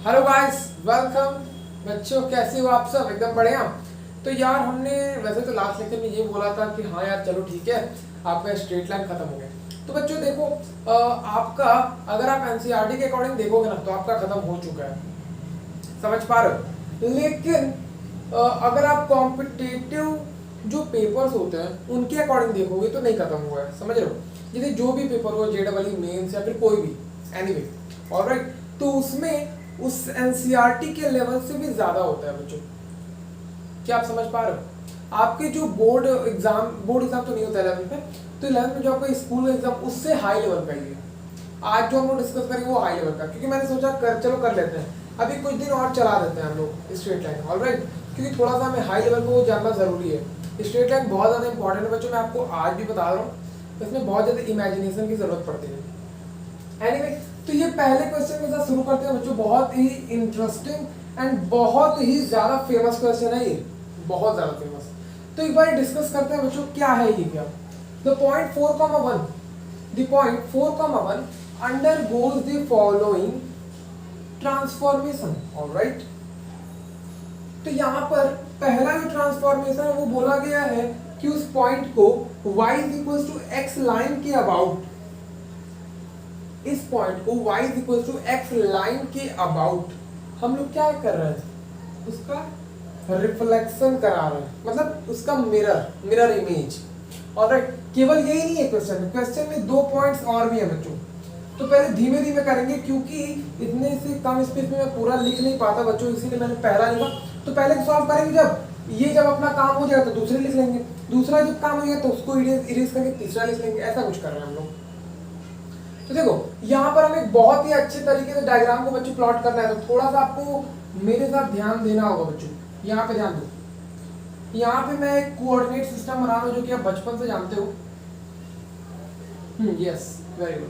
Hello guys, welcome. बच्चों कैसे हो आप सब? एकदम बढ़िया। तो यार हमने वैसे तो लास्ट लेक्चर में ये बोला था कि हाँ यार चलो ठीक है, आपका स्ट्रेट लाइन खत्म हो गया। तो बच्चों देखो, आपका अगर आप एनसीईआरटी के अकॉर्डिंग देखोगे ना तो आपका खत्म हो चुका है, समझ पा रहे हो। लेकिन अगर आप कॉम्पिटिटिव जो पेपर्स होते हैं उनके अकॉर्डिंग देखोगे तो नहीं खत्म हुआ है, समझ रहे हो। जैसे जो भी पेपर हो, जेडबल मेंस या फिर कोई भी, एनीवे, ऑलराइट, तो उसमें उस एनसीईआरटी के लेवल से भी ज्यादा होता है बच्चों। क्या आप समझ पा रहे हो? आपके जो बोर्ड एग्जाम तो नहीं होता है 11th में, तो 11th में जो आपका स्कूल एग्जाम उससे हाई लेवल का ही है। आज जो हम लोग डिस्कस करेंगे वो हाई लेवल का, क्योंकि मैंने सोचा चलो कर लेते हैं, अभी कुछ दिन और चला देते हैं हम लोग स्ट्रेट लाइन, ऑलराइट, क्योंकि थोड़ा सा हमें हाई लेवल को जानना जरूरी है। स्ट्रेट लाइन बहुत ज्यादा इंपॉर्टेंट है बच्चों, मैं आपको आज भी बता रहा हूँ, इसमें बहुत ज्यादा इमेजिनेशन की जरूरत पड़ती है। एनीवे, तो ये पहले क्वेश्चन के साथ शुरू करते हैं बच्चों। बहुत ही इंटरेस्टिंग एंड बहुत ही ज्यादा फेमस क्वेश्चन है ये, बहुत ज्यादा फेमस। तो एक बार डिस्कस करते हैं बच्चों, क्या है ये क्या। The point 4,1, the point 4,1 undergoes the following transformation, alright। तो यहाँ पर पहला जो ट्रांसफॉर्मेशन है वो बोला गया है कि उस पॉइंट को y is equals to x line के अबाउट, इस पॉइंट को y is equals to x line के अबाउट हम लोग क्या कर रहे हैं, उसका रिफ्लेक्शन करा रहे हैं, मतलब उसका मिरर इमेज, ऑलराइट। केवल यही नहीं है क्वेश्चन में दो पॉइंट्स और भी है बच्चों। तो पहले धीमे धीमे करेंगे, क्योंकि इतने से कम स्पेस में मैं पूरा लिख नहीं पाता बच्चों, इसीलिए मैंने पहला लिखा। तो पहले सॉल्व करेंगे, जब अपना काम हो जाएगा तो दूसरे लिख लेंगे, दूसरा जब काम हो जाएगा तो उसको इरेज करके तीसरा लिख लेंगे, ऐसा कुछ कर रहे हैं हम लोग। तो देखो यहाँ पर हमें बहुत ही अच्छे तरीके से डायग्राम को बच्चों प्लॉट करना है, तो थोड़ा सा आपको मेरे साथ ध्यान देना होगा बच्चों। यहाँ पे ध्यान दो, यहाँ पे मैं एक कोऑर्डिनेट सिस्टम बना रहा हूँ जो कि आप बचपन से जानते हो। Yes, very good.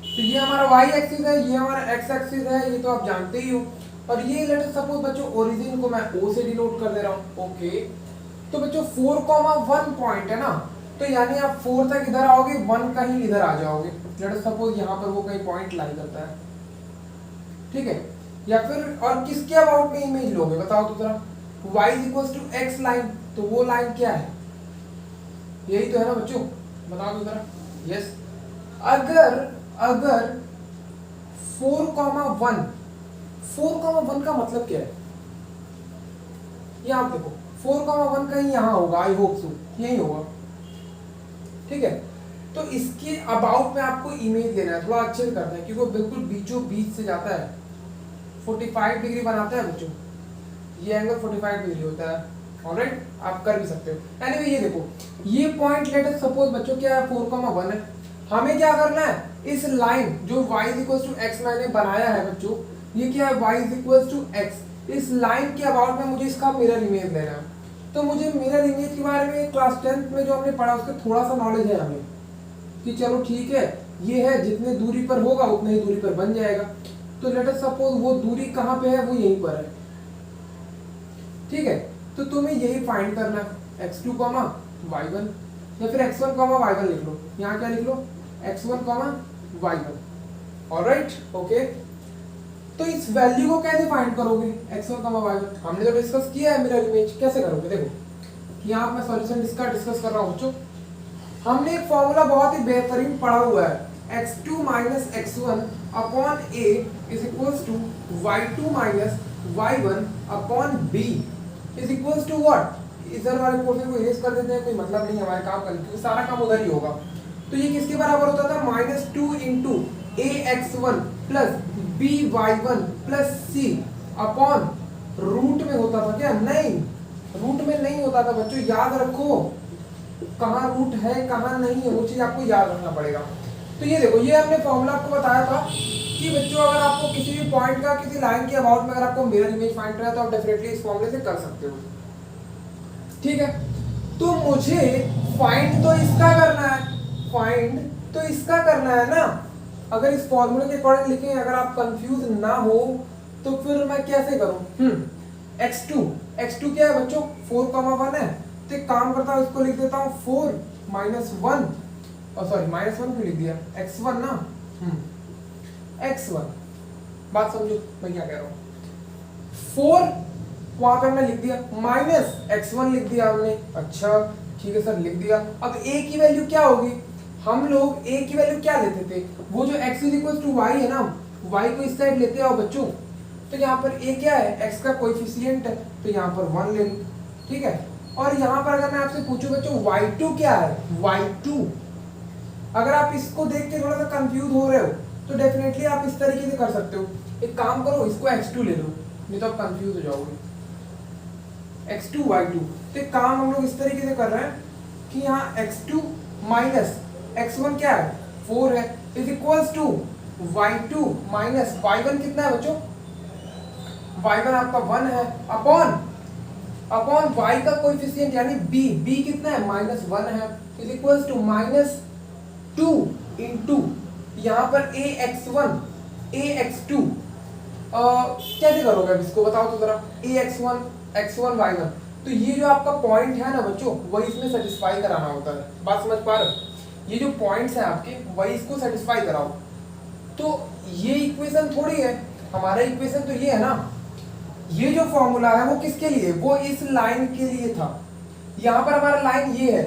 तो ये हमारा y एक्सिस है, ये हमारा x एक्सिस है, ये तो आप जानते ही हो। और ये लेट अस सपोज बच्चों ओरिजिन को मैं O से डिनोट कर दे रहा हूँ, ओके। तो बच्चों 4,1 पॉइंट है ना, तो यानी आप 4 तक इधर आओगे, 1 कहीं इधर आ जाओगे। लेट अस सपोज यहाँ पर वो कहीं पॉइंट लाई करता है, ठीक है। या फिर और किसके अबाउट में इमेज लोगे बताओ तो जरा, y is equals to x line, तो वो लाइन क्या है, यही तो है ना बच्चों, बताओ तो जरा। यस, अगर 4,1 का मतलब क्या है, ये आप देखो 4,1 कहीं यहाँ होगा, आई होप सो यही होगा, ठीक है। तो इसके अबाउट में आपको इमेज लेना है, थोड़ा अच्छे से करना है, क्योंकि वो बिल्कुल बीचों बीच से जाता है, 45 डिग्री बनाता है बच्चों, ये एंगल 45 डिग्री होता है, ऑलराइट, आप कर भी सकते हो। एनीवे ये देखो, ये पॉइंट लेट अस सपोज बच्चों क्या है, 4,1 है। हमें क्या करना है, इस लाइन जो y इक्वल्स टू x मैंने बनाया है बच्चों, ये क्या है, y इक्वल्स टू x, इस लाइन के अबाउट में मुझे इसका मिरर इमेज लेना है। तो मुझे मिरर इमेज के बारे में क्लास 10th में जो हमने पढ़ा उसका थोड़ा सा नॉलेज है हमें, कि चलो ठीक है, ये है, जितने दूरी पर होगा उतने ही दूरी पर बन जाएगा। तो लेट अस सपोज वो दूरी कहाँ पे है, वो यहीं पर है, ठीक है। तो तुम्हें यही फाइंड करना है, x2, y1, या फिर x1, y1 लिख लो, यहाँ क्या लिख लो, x1, y1, ऑलराइट, ओके। तो इस वैल्यू को कैसे फाइंड करोगे, x1, y1, हमने तो डिस्कस किया है मिरर इमेज, कैसे करोगे। देखो यहाँ मैं सॉल्यूशन इसका डिस्कस कर रहा हूँ बच्चों। हमने एक फॉर्मूला बहुत ही बेहतरीन पढ़ा हुआ है, x2 minus x1 upon a is equals to y2 minus y1 upon b is equals to what. इधर वाले पोर्शन को इरेज कर देते हैं, कोई मतलब नहीं हमारे काम करने, क्योंकि सारा काम उधर ही होगा। तो ये किसके बराबर होता था, -2 into ax1 plus by1 plus c upon root में होता था क्या, नहीं, रूट में नहीं होता था बच्चों, याद रखो कहाँ रूट है कहाँ नहीं है, वो चीज आपको याद रखना पड़ेगा। तो ये देखो, ये हमने फॉर्मूला आपको बताया था कि बच्चों अगर आपको किसी भी पॉइंट का किसी लाइन के अबाउट में अगर आपको मिरर इमेज फाइंड करना है तो आप डेफिनेटली इस फॉर्मूले से कर सकते हो, ठीक है। तो मुझे फाइंड तो इसका करना है, फाइंड तो इसका करना है ना। अगर इस फॉर्मूले के अकॉर्डिंग लिखें, अगर आप कंफ्यूज ना हो तो फिर मैं कैसे करूं, x2 क्या है बच्चों, 4,1 है। तो एक काम करता हूं, इसको लिख देता हूं 4 माइनस 1, और सॉरी माइनस 1 क्यों लिख दिया, x1 ना, x1 बात समझो मैं क्या कह रहा हूँ। 4 वहां पे हमने लिख दिया, माइनस x1 लिख दिया हमने, अच्छा ठीक है सर लिख दिया। अब a की वैल्यू क्या होगी, हम लोग a की वैल्यू क्या लेते थे, वो जो x इक्वल टू वाई है ना, y को इस साइड लेते आओ बच्चों। तो यहाँ पर a क्या है, x का कोएफिशिएंट है, तो यहाँ पर 1 ले लो, ठीक है। और यहाँ पर अगर मैं आपसे पूछूं बच्चों y2 क्या है, y2 अगर आप इसको देख के थोड़ा सा कंफ्यूज हो रहे हो तो डेफिनेटली आप इस तरीके से कर सकते हो, एक काम करो इसको x2 ले लो, नहीं तो आप कंफ्यूज हो जाओगे। x2 y2, तो एक काम हम लोग इस तरीके से कर रहे हैं कि यहाँ x2 माइनस x1 क्या है 4 है, is equals to y2 minus y1 कितना है बच्चों, y1 आपका 1 है, अपॉन y का कोएफिशिएंट यानी b कितना है -1 है, इज इक्वल्स टू -2 इंटू यहाँ पर ax2 कैसे करोगे अब इसको बताओ तो जरा, ax1 x1 y1, तो ये जो आपका पॉइंट है ना बच्चों वही इसमें सेटिस्फाई कराना होता है, बात समझ पा रहे हो, ये जो पॉइंट्स हैं आपके वही इसको सेटिस्फाई कराओ। तो ये इक्वेशन थोड़ी है, हमारा इक्वेशन तो ये है ना, ये जो फॉर्मूला है वो किसके लिए, वो इस लाइन के लिए था, यहाँ पर हमारा लाइन ये है,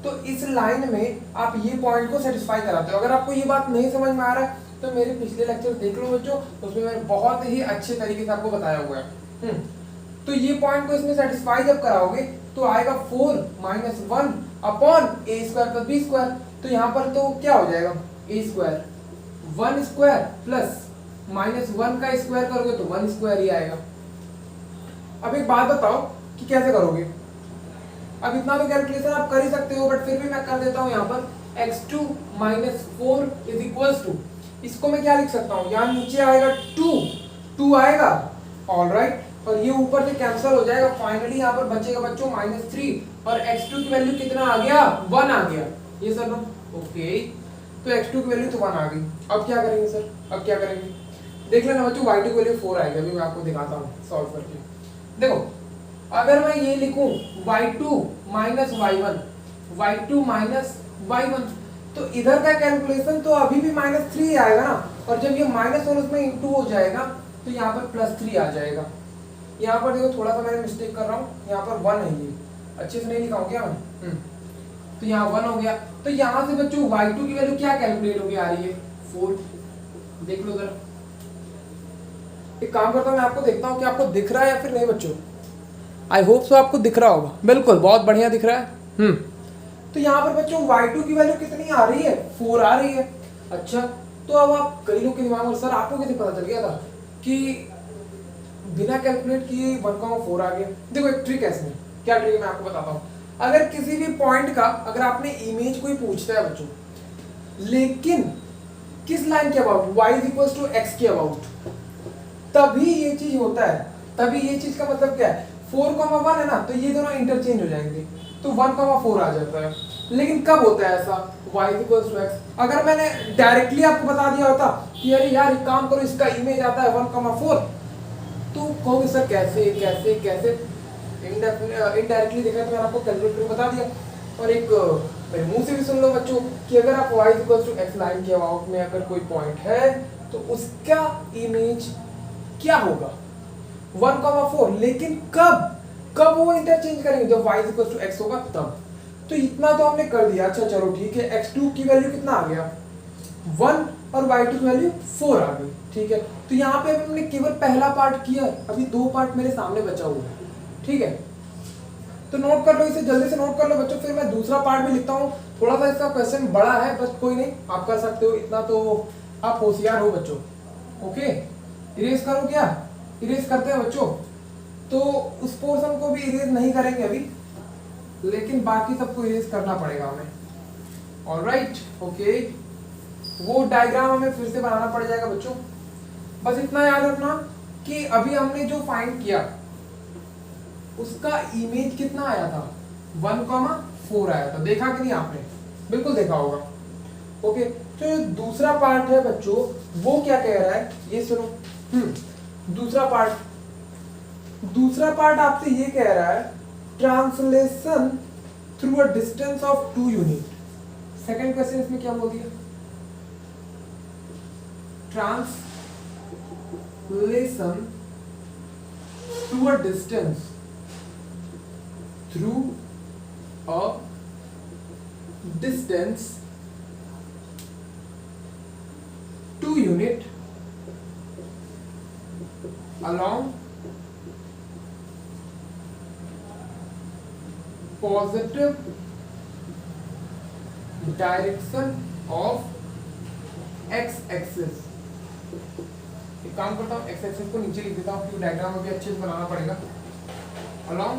तो इस लाइन में आप ये पॉइंट को सेटिस्फाई कराते हो। अगर आपको ये बात नहीं समझ में आ रहा है तो मेरे पिछले लेक्चर देख लो बच्चों, उसमें मैंने बहुत ही अच्छे तरीके से आपको बताया हुआ है। तो ये पॉइंट को इसमें सेटिस्फाई जब कराओगे तो आएगा 4 माइनस 1 अपॉन ए स्क्वायर प्लस बी स्क्वायर, तो यहाँ पर तो क्या हो जाएगा ए स्क्वायर 1 स्क्वायर प्लस -1 का स्क्वायर करोगे तो 1 स्क्वायर ही आएगा। अब एक बात बताओ कि कैसे करोगे, अब इतना तो कैलकुलेशन आप कर ही सकते हो, बट फिर भी मैं कर देता हूँ यहाँ पर x2 minus 4 is equals to, इसको मैं क्या लिख सकता हूँ, यहाँ नीचे आएगा 2 आएगा, ऑलराइट, और ये ऊपर से कैंसिल हो जाएगा, फाइनली यहाँ पर बचेगा बच्चों -3 और x2 की वैल्यू कितना आ गया 1 आ गया, ये सर ना ओके, तो x2 की वैल्यू तो 1 आ गई। अब क्या करेंगे सर, अब क्या करेंगे देख लेना बच्चों, y2 की वैल्यू 4 आएगी, अभी मैं आपको दिखाता हूँ सॉल्व करके। देखो अगर मैं ये लिखूं y2 माइनस y1 तो इधर का कैलकुलेशन तो अभी भी -3 आएगा ना, और जब ये माइनस और उसमें इंटू हो जाएगा तो यहाँ पर +3 आ जाएगा। यहाँ पर देखो थोड़ा सा मैंने मिस्टेक कर रहा हूँ, यहाँ पर 1 है, ये अच्छे से नहीं लिखा हूँ क्या मैं, तो यहाँ 1 हो गया, तो यहाँ से बच्चों y2 की वैल्यू क्या कैलकुलेट होगी आ रही है 4, देख लो जरा, एक काम करता हूँ मैं आपको देखता हूँ कि आपको दिख रहा है या फिर नहीं बच्चों, आई होप सो आपको दिख रहा होगा, बिल्कुल बहुत बढ़िया दिख रहा है। तो यहाँ पर बच्चों y2 की वैल्यू कितनी आ रही है 4 आ रही है। अच्छा तो अब आप कई लोग के दिमाग में सर आपको कैसे पता चल गया था कि बिना कैलकुलेट किए 1,4 आ गया। देखो एक ट्रिक है इसमें, क्या ट्रिक है मैं आपको बताता हूँ। अगर किसी भी पॉइंट का अगर आपने इमेज कोई पूछता है बच्चों, लेकिन किस लाइन के अबाउट, y = x के अबाउट, तभी ये चीज होता है, तभी ये चीज का मतलब क्या है 4,1 है ना, तो ये दोनों इंटरचेंज हो जाएंगे तो 1,4 आ जाता है। लेकिन कब होता है ऐसा y = x, अगर मैंने डायरेक्टली आपको बता दिया होता कि अरे यार एक काम करो इसका इमेज आता है 1,4, तो कहोगे सर कैसे कैसे कैसे, इनडायरेक्टली देखा तो मैंने आपको कैलकुलेटर बता दिया। और एक मेरे मुंह से भी सुन लो बच्चों कि अगर आप y = x लाइन के अबाउट में अगर कोई पॉइंट है तो उसका इमेज क्या होगा 1,4, लेकिन कब वो इंटरचेंज करेंगे जब y = x होगा तब। तो इतना तो हमने कर दिया, अच्छा चलो ठीक है, x2 की वैल्यू कितना आ गया 1 और y2 की वैल्यू 4 आ गई, ठीक है। तो यहाँ पे हमने केवल पहला पार्ट किया, अभी 2 पार्ट मेरे सामने बचा हुआ है, ठीक है। तो नोट कर लो, इसे जल्दी से नोट कर लो बच्चों, फिर मैं दूसरा पार्ट भी लिखता हूँ। थोड़ा सा इसका क्वेश्चन बड़ा है, बस कोई नहीं, आप कर सकते हो, इतना तो आप होशियार हो बच्चों। ओके इरेज करो, क्या इरेज करते हैं बच्चों, तो उस पोर्शन को भी इरेज नहीं करेंगे अभी, लेकिन बाकी सबको इरेज करना पड़ेगा हमें। ऑलराइट ओके, वो डायग्राम हमें फिर से बनाना पड़ जाएगा बच्चों। बस इतना याद रखना कि अभी हमने जो फाइंड किया उसका इमेज कितना आया था 1,4 आया था, देखा कि नहीं आपने, बिल्कुल देखा होगा। ओके तो दूसरा पार्ट है बच्चों, वो क्या कह रहा है ये सुनो। दूसरा पार्ट आपसे ये कह रहा है translation through a distance of 2 unit. Second question इसमें क्या बोल दिया, translation to a distance through a distance 2 unit along positive direction of x axis। एक काम करता हूँ, x axis को नीचे लिख देता हूँ क्योंकि डायग्राम में भी अच्छे से बनाना पड़ेगा। along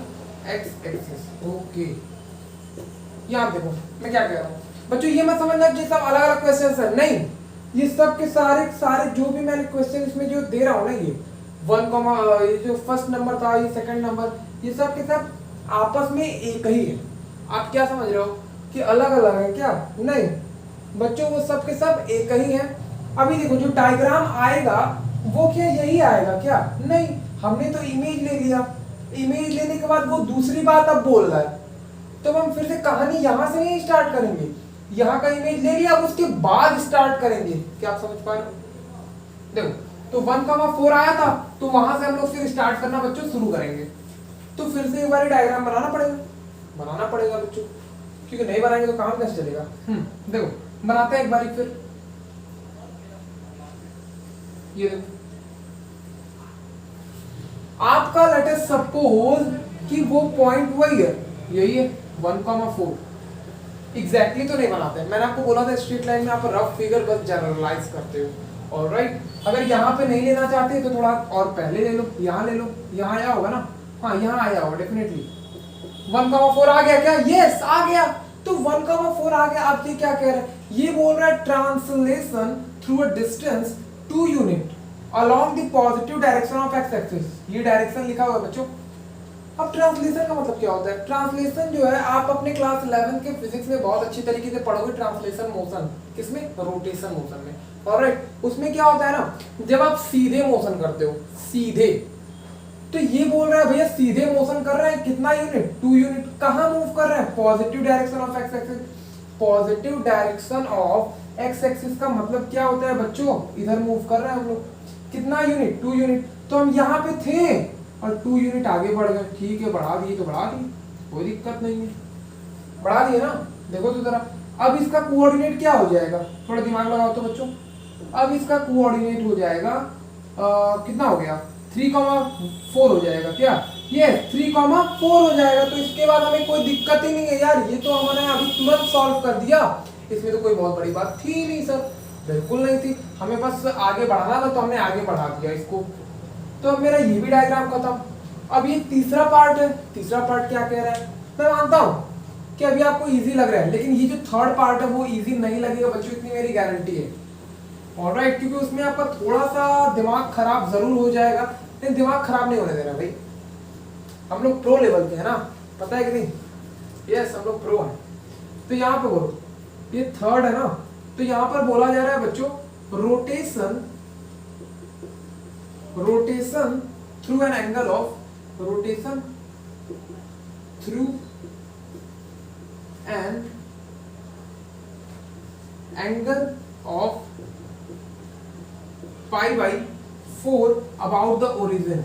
x axis, okay. यहाँ देखो मैं क्या कह रहा हूँ बच्चों, ये मत समझना कि सब अलग अलग क्वेश्चन है, नहीं, ये सब के सारे सारे जो भी मैंने क्वेश्चन इसमें जो दे रहा हूँ ना, ये 1, ये जो फर्स्ट नंबर था, ये सेकंड नंबर, ये सब के सब आपस में एक ही है। आप क्या समझ रहे हो कि अलग अलग है क्या? नहीं बच्चों, वो सब के सब एक ही है। अभी देखो जो डायग्राम आएगा वो क्या यही आएगा क्या? नहीं, हमने तो इमेज ले लिया, इमेज लेने के बाद वो दूसरी बात अब बोल रहा है, तो हम फिर से कहानी यहां से नहीं स्टार्ट करेंगे, यहाँ का इमेज ले लिया, उसके बाद स्टार्ट करेंगे। क्या आप समझ पा रहे हो? देखो तो 1,4 आया था, तो वहां से हम लोग फिर स्टार्ट करना बच्चों शुरू करेंगे। तो फिर से एक बार डायग्राम बनाना पड़ेगा बच्चों, क्योंकि नहीं बनाएंगे तो काम कैसे चलेगा। देखो बनाते हैं एक बार फिर। ये देखो आपका लेट अस सपोज कि वो पॉइंट वही है, यही है 1,4। एग्जैक्टली तो नहीं बनाते, मैंने आपको बोला था स्ट्रेट लाइन में आप रफ फिगर बस जनरलाइज करते हो। ऑलराइट, अगर यहाँ पे नहीं लेना चाहते तो थोड़ा और पहले ले लो, यहाँ ले लो, यहाँ आया होगा ना, हाँ यहाँ आया होगा डेफिनेटली। 1,4 आ गया क्या? यस आ गया। तो 1,4 आ गया। आप ये क्या कह रहे हैं? ये बोल रहा है translation through a distance 2 unit along the positive direction of x axis. ये डायरेक्शन लिखा हुआ है बच्चों। अब ट्रांसलेशन का मतलब क्या होता है? ट्रांसलेशन जो है आप अपने क्लास 11 के फिजिक्स में बहुत अच्छी तरीके से पढ़ोगे। ट्रांसलेशन मोशन किसमें? रोटेशन मोशन में। ऑलराइट, उसमें क्या होता है ना, जब आप सीधे मोशन करते हो, सीधे, तो ये बोल रहा है भैया सीधे मोशन कर रहे हैं कितना यूनिट? 2 यूनिट। कहाँ मूव कर रहे हैं? Positive direction of x axis. Positive direction of x axis का मतलब क्या होता है बच्चों? इधर मूव कर रहे हैं हम लोग। कितना यूनिट? 2 यूनिट। तो हम यहाँ पे थे और 2 यूनिट आगे बढ़ गए। ठीक है, बढ़ा दिए तो बढ़ा दिए, कोई दिक्कत नहीं है, बढ़ा दिए ना। देखो तो जरा, अब इसका कोऑर्डिनेट क्या हो जाएगा? थोड़ा दिमाग लगाओ तो बच्चों। अब इसका कोऑर्डिनेट हो जाएगा कितना हो गया? 3,4 हो जाएगा क्या? ये 3,4 हो जाएगा। तो इसके बाद हमें कोई दिक्कत ही नहीं है यार, ये तो हमने अभी तुरंत सॉल्व कर दिया। इसमें तो कोई बहुत बड़ी बात थी नहीं सर, बिल्कुल नहीं थी। हमें बस आगे बढ़ाना था तो हमने आगे बढ़ा दिया इसको। तो अब मेरा ये भी डायग्राम खत्म। अब ये तीसरा पार्ट है। तीसरा पार्ट क्या कह रहा है? मैं मानता हूं कि अभी आपको इजी लग रहा है, लेकिन ये जो थर्ड पार्ट है वो इजी नहीं लगेगा बच्चों, इतनी मेरी गारंटी है। ऑलराइट, क्योंकि उसमें आपका थोड़ा सा दिमाग खराब जरूर हो जाएगा, लेकिन दिमाग खराब नहीं होने देना भाई। हम लोग प्रो लेवल के हैं ना, पता है कि नहीं? यस, हम लोग प्रो हैं। तो यहाँ पे बोलो, ये थर्ड है ना, तो यहाँ पर बोला जा रहा है बच्चों rotation through an angle of rotation through an angle of π/4 about the origin,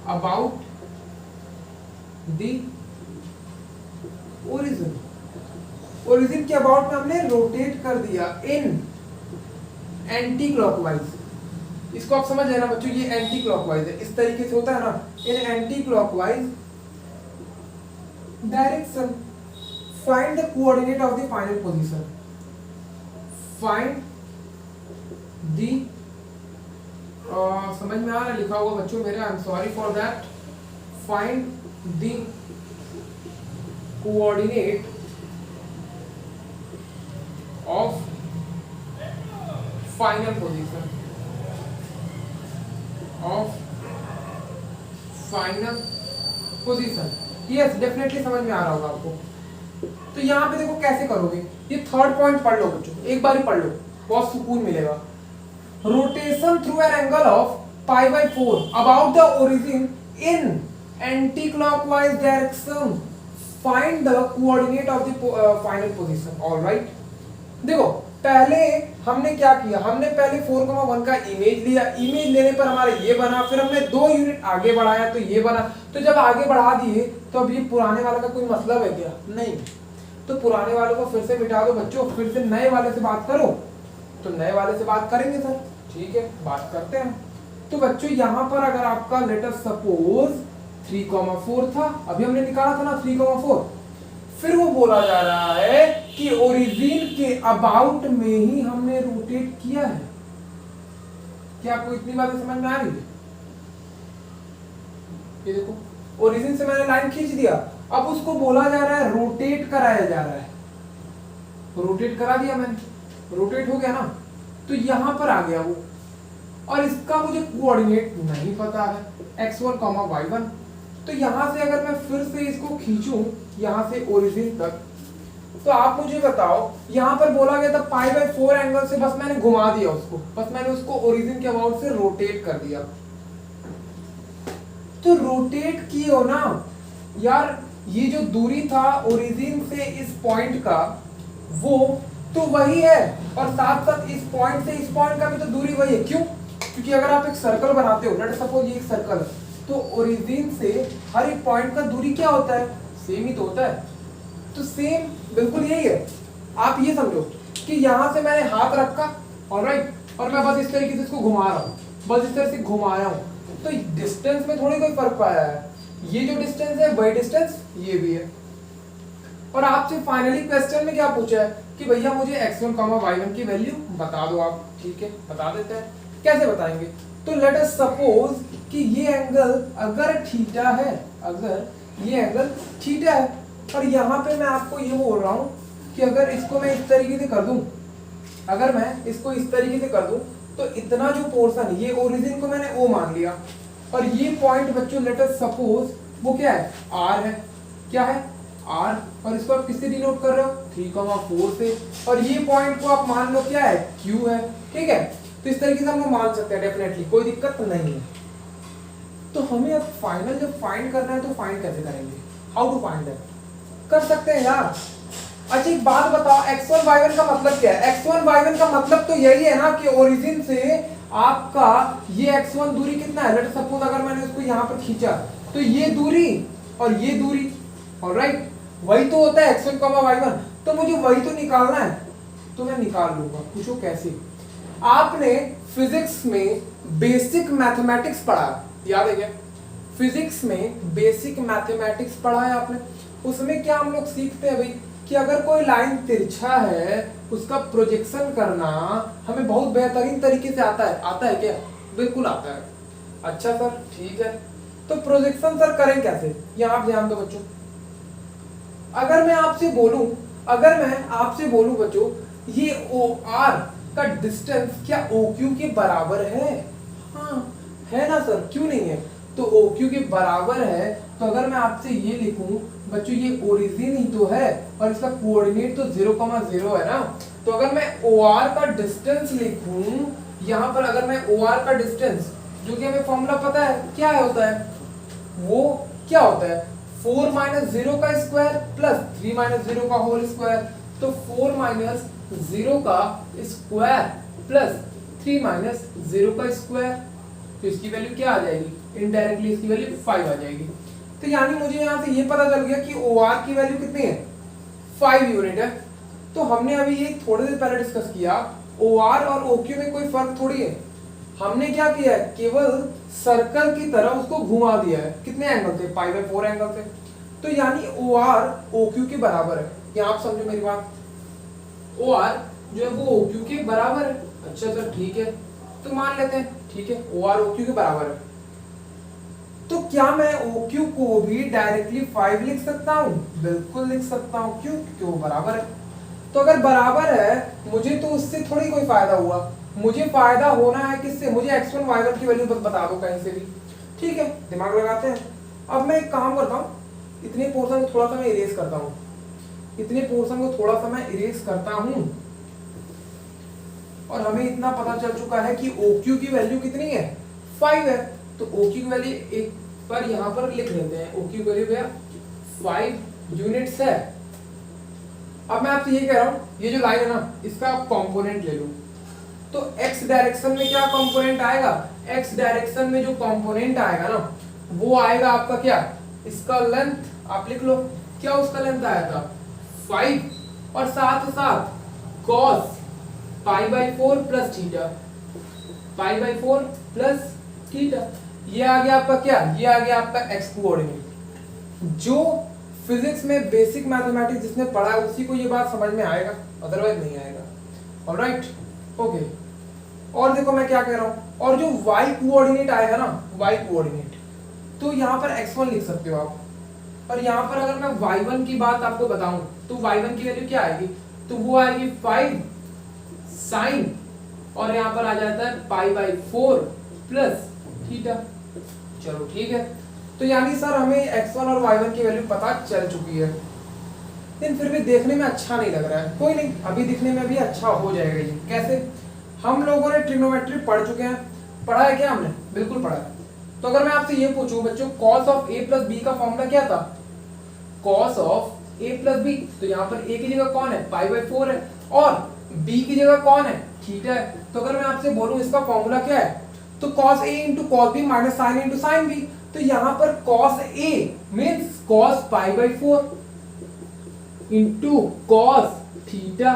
about the origin। Origin के अबाउट में हमने रोटेट कर दिया इन एंटी क्लॉकवाइज। इसको आप समझ लेना बच्चों, ये एंटी क्लॉकवाइज है, इस तरीके से होता है ना, in anti clockwise direction. Find the coordinate of the final position. Find the समझ में आ रहा है लिखा हुआ बच्चों मेरे? I am sorry for that. Find the coordinate of final position of final position. Yes, definitely समझ में आ रहा होगा आपको। तो यहाँ पे देखो कैसे करोगे, ये थर्ड पॉइंट पढ़ लो बच्चों, एक बार ही पढ़ लो, बहुत सुकून मिलेगा। Rotation through an angle of π/4 about the origin in anti clockwise direction. Find the coordinate of the final position. Alright, देखो पहले हमने क्या किया, हमने पहले 4,1 का इमेज लिया, इमेज लेने पर हमारा ये बना, फिर हमने 2 यूनिट आगे बढ़ाया तो ये बना। तो जब आगे बढ़ा दिए तो अब ये पुराने वाले का कोई मतलब है क्या? नहीं। तो पुराने वालों को फिर से मिटा दो बच्चों, फिर से नए वाले से बात करो। तो नए वाले से बात करेंगे सर, ठीक है बात करते हैं। तो बच्चों यहाँ पर अगर आपका लेटर सपोज 3,4 था, अभी हमने निकाला था ना 3,4, फिर वो बोला जा रहा है कि ओरिजिन के अबाउट में ही हमने रोटेट किया है। क्या आपको इतनी बातें समझ में आ रही है? ये देखो, ओरिजिन से मैंने लाइन खींच दिया, अब उसको बोला जा रहा है रोटेट कराया जा रहा है। रोटेट करा दिया मैंने, रोटेट हो गया ना, तो यहां पर आ गया वो। और इसका मुझे कोऑर्डिनेट नहीं पता है, x1, y1। तो यहां से अगर मैं फिर से इसको खींचूं यहां से ओरिजिन तक, तो आप मुझे बताओ, यहां पर बोला गया था π/4 एंगल से, बस मैंने घुमा दिया उसको, बस मैंने उसको ओरिजिन के अबाउट से रोटेट कर दिया। तो रोटेट किए हो ना यार, ये जो दूरी था ओरिजिन से इस पॉइंट का, वो तो वही है, और साथ साथ इस पॉइंट से इस पॉइंट का भी तो दूरी वही है। क्यों? क्योंकि अगर आप एक सर्कल बनाते हो, लेट सपोज ये एक सर्कल है, तो ओरिजिन से हर एक पॉइंट का दूरी क्या होता है? सेम ही तो होता है। तो सेम बिल्कुल यही है। आप ये समझो कि यहां से मैंने हाथ रखा, ऑलराइट, और मैं बस इस तरीके से इसको घुमा रहा हूं, बस इस तरह से घुमा रहा हूं, तो डिस्टेंस में थोड़ी कोई फर्क पाया है। ये जो डिस्टेंस है वही डिस्टेंस ये भी है। और आपसे फाइनली क्वेश्चन में क्या पूछा है कि भैया मुझे x1, y1 की वैल्यू बता दो आप। ठीक है बता देते हैं, कैसे बताएंगे? तो लेट अस सपोज कि ये एंगल अगर थीटा है, अगर ये एंगल थीटा है, और यहाँ पे मैं आपको ये बोल रहा हूँ कि अगर इसको मैं इस तरीके से कर दूं, अगर मैं इसको इस तरीके से कर दूं, तो इतना जो पोर्शन, ये ओरिजिन को मैंने O मान लिया, और ये पॉइंट बच्चों लेट अस सपोज वो क्या है? R है। क्या है? R। और इसको आप किससे डिनोट कर रहे हो? 3,4 से। और ये पॉइंट को आप मान लो क्या है? Q है। ठीक है, तो इस तरीके से हम मान सकते हैं, डेफिनेटली कोई दिक्कत नहीं है। तो हमें अब फाइनल जब फाइंड करना है तो फाइंड कैसे करेंगे? How to find that? कर सकते हैं यार। अच्छा एक बात बताओ, x1 y1 का मतलब क्या है? x1 y1 का मतलब तो यही है ना कि ओरिजिन से आपका ये x1 दूरी कितना है? लेट सपोज अगर मैंने उसको यहाँ पर खींचा, तो ये दूरी और ये दूरी, ऑलराइट, वही तो होता है x1, y1। तो मुझे वही तो निकालना है, तो मैं निकाल लूंगा। पूछो कैसे? आपने फिजिक्स में बेसिक मैथमेटिक्स पढ़ा, याद है क्या? फिजिक्स में बेसिक मैथमेटिक्स पढ़ा है आपने। उसमें क्या हम लोग सीखते हैं भाई कि अगर कोई लाइन तिरछा है उसका प्रोजेक्शन करना हमें बहुत बेहतरीन तरीके से आता है। आता है क्या? बिल्कुल आता है। अच्छा सर ठीक है, तो प्रोजेक्शन सर करें कैसे? यहाँ ध्यान दो बच्चों, अगर मैं आपसे बोलूं बच्चों, ये OR का डिस्टेंस क्या OQ के बराबर है? हाँ है ना सर, क्यों नहीं है? तो OQ के बराबर है, तो अगर मैं आपसे ये लिखूं बच्चों, ये ओरिजिन ही तो है और इसका कोऑर्डिनेट तो 0,0 है ना, तो अगर मैं OR का डिस्टेंस लिखूं यहाँ पर, अगर मैं OR का डिस्टेंस, जो कि हमें फॉर्मूला पता है क्या होता है, वो क्या होता है? 4 - 0 का स्क्वायर प्लस 3 - 0 का होल स्क्वायर। तो 4 - 0 का स्क्वायर प्लस 3 - 0 का स्क्वायर, तो इसकी वैल्यू क्या आ जाएगी? इनडायरेक्टली इसकी वैल्यू 5 आ जाएगी। तो यानी मुझे यहाँ से ये पता चल गया कि OR की वैल्यू कितनी है? 5 यूनिट है। तो हमने अभी ये थोड़ी देर पहले डिस्कस किया, OR और OQ में कोई फर्क थोड़ी है। हमने क्या किया है? केवल सर्कल की तरह उसको घुमा दिया है। कितने एंगल थे? π/4 एंगल थे। तो यानी OR OQ के बराबर है। यहाँ आप समझो मेरी बात, OR जो है वो OQ के बराबर है। अच्छा सर ठीक है, तो मान लेते हैं ठीक है OR OQ के बराबर है। तो क्या मैं OQ को भी डायरेक्टली 5 लिख सकता हूँ? बिल्कुल लिख सकता हूँ। क्यों? क्योंकि वो बराबर है। तो अगर बराबर है, मुझे तो उससे थोड़ी कोई फायदा हुआ, मुझे फायदा होना है किससे? मुझे x1 y1 की वैल्यू बता दो कहीं से भी। ठीक है दिमाग लगाते हैं। अब मैं एक काम करता हूँ, इतने पोर्शन को थोड़ा सा मैं इरेज करता हूँ, इतने पोर्शन को थोड़ा सा मैं इरेज करता हूँ, और हमें इतना पता चल चुका है कि OQ की वैल्यू कितनी है? 5 है। तो OQ की वैल्यू एक बार यहाँ पर लिख लेते हैं। OQ की वैल्यू 5 यूनिट्स है। अब मैं आपसे ये कह रहा हूँ, ये जो लाइन है ना, इसका आप कॉम्पोनेंट ले लो। तो x डायरेक्शन में क्या कंपोनेंट आएगा, x डायरेक्शन में जो कंपोनेंट आएगा ना, वो आएगा आपका क्या, इसका लेंथ आप लिख लो, क्या उसका लेंथ आया था 5, और साथ साथ cos π/4 plus theta, π/4 plus theta. ये आ गया आपका क्या, ये आ गया आपका x कोऑर्डिनेट। जो फिजिक्स में बेसिक मैथमेटिक्स जिसने पढ़ा है उसी को ये बात समझ में आएगा, अदरवाइज नहीं आएगा। Alright, okay. और देखो मैं क्या कह रहा हूं, और जो y कोऑर्डिनेट आएगा ना, y कोऑर्डिनेट, तो यहाँ पर x1 लिख सकते हो आप, और यहाँ पर अगर मैं y1 की बात आपको बताऊं तो y1 की वैल्यू क्या आएगी, तो वो आएगी 5 साइन, और यहाँ पर आ जाता है π/4 प्लस थीटा। चलो ठीक है, तो यानी सर हमें x1 और y1 की वैल्यू पता चल चुकी है, लेकिन फिर भी देखने में अच्छा नहीं लग रहा है। कोई नहीं, अभी दिखने में भी अच्छा हो जाएगा। ये कैसे, हम लोगों ने ट्रिग्नोमेट्री पढ़ चुके हैं, पढ़ा है क्या हमने, बिल्कुल पढ़ा है। तो अगर मैं आपसे ये पूछूं बच्चों, cos of a plus b का फॉर्मूला क्या था, cos of a plus b, तो यहाँ पर a की जगह कौन है, π/4 है, और b की जगह कौन है, थीटा है। तो अगर मैं आपसे बोलूं इसका फॉर्मूला क्या है, तो cos a into cos b minus sine into sine b। तो यहाँ पर cos a means cos π/4 into cos theta,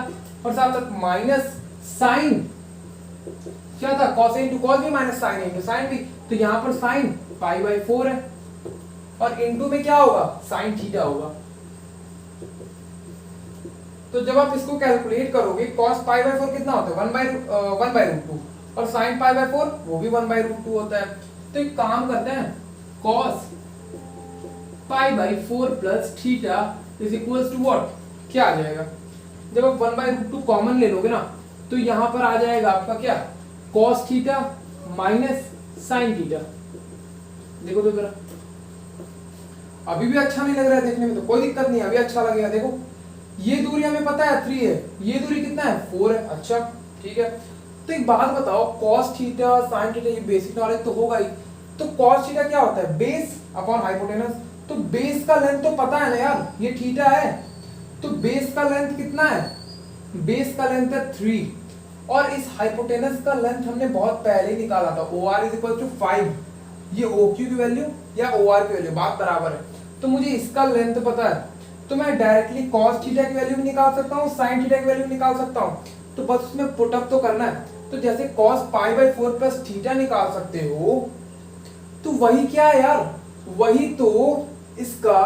और साथ साथ माइनस साइन, क्या था, cos a into cos b minus sine into sine b। तो यहाँ पर साइन π/4 है, और इंटू में क्या होगा, साइन थीटा होगा। तो जब आप इसको कैलकुलेट करोगे, cos π/4 कितना होता है, 1/√2, और sin π/4 वो भी 1/√2 होता है। तो एक काम करते हैं, cos π/4 plus theta is equals to what, क्या आ जाएगा, जब आप 1/√2 कॉमन ले लोगे ना, तो यहां पर आ जाएगा आपका क्या, cos theta minus sin theta. देखो तो जरा, अभी भी अच्छा नहीं लग रहा है देखने में, तो कोई दिक्कत नहीं, अभी अच्छा लगेगा। देखो ये दूरी हमें पता है 3 है, ये दूरी कितना है, 4 है। अच्छा ठीक है, तो एक बात बताओ, cos थीटा sin थीटा ये बेसिक नॉलेज तो होगा ही। तो cos थीटा क्या होता है, बेस अपॉन हाइपोटेनस। तो बेस का लेंथ तो पता है ना यार, ये थीटा है, तो बेस का लेंथ कितना है, बेस का लेंथ है 3, और इस हाइपोटेनस का लेंथ हमने बहुत पहले ही निकाला था, OR इज इक्वल टू 5। ये OQ की वैल्यू या OR की वैल्यू बात बराबर है, तो मुझे इसका लेंथ पता है, तो मैं डायरेक्टली cos थीटा की वैल्यू भी निकाल सकता हूँ, sin थीटा की वैल्यू भी निकाल सकता हूँ। तो बस उसमें पुट अप तो करना है। तो जैसे cos π/4 प्लस थीटा निकाल सकते हो, तो वही क्या है यार, वही तो इसका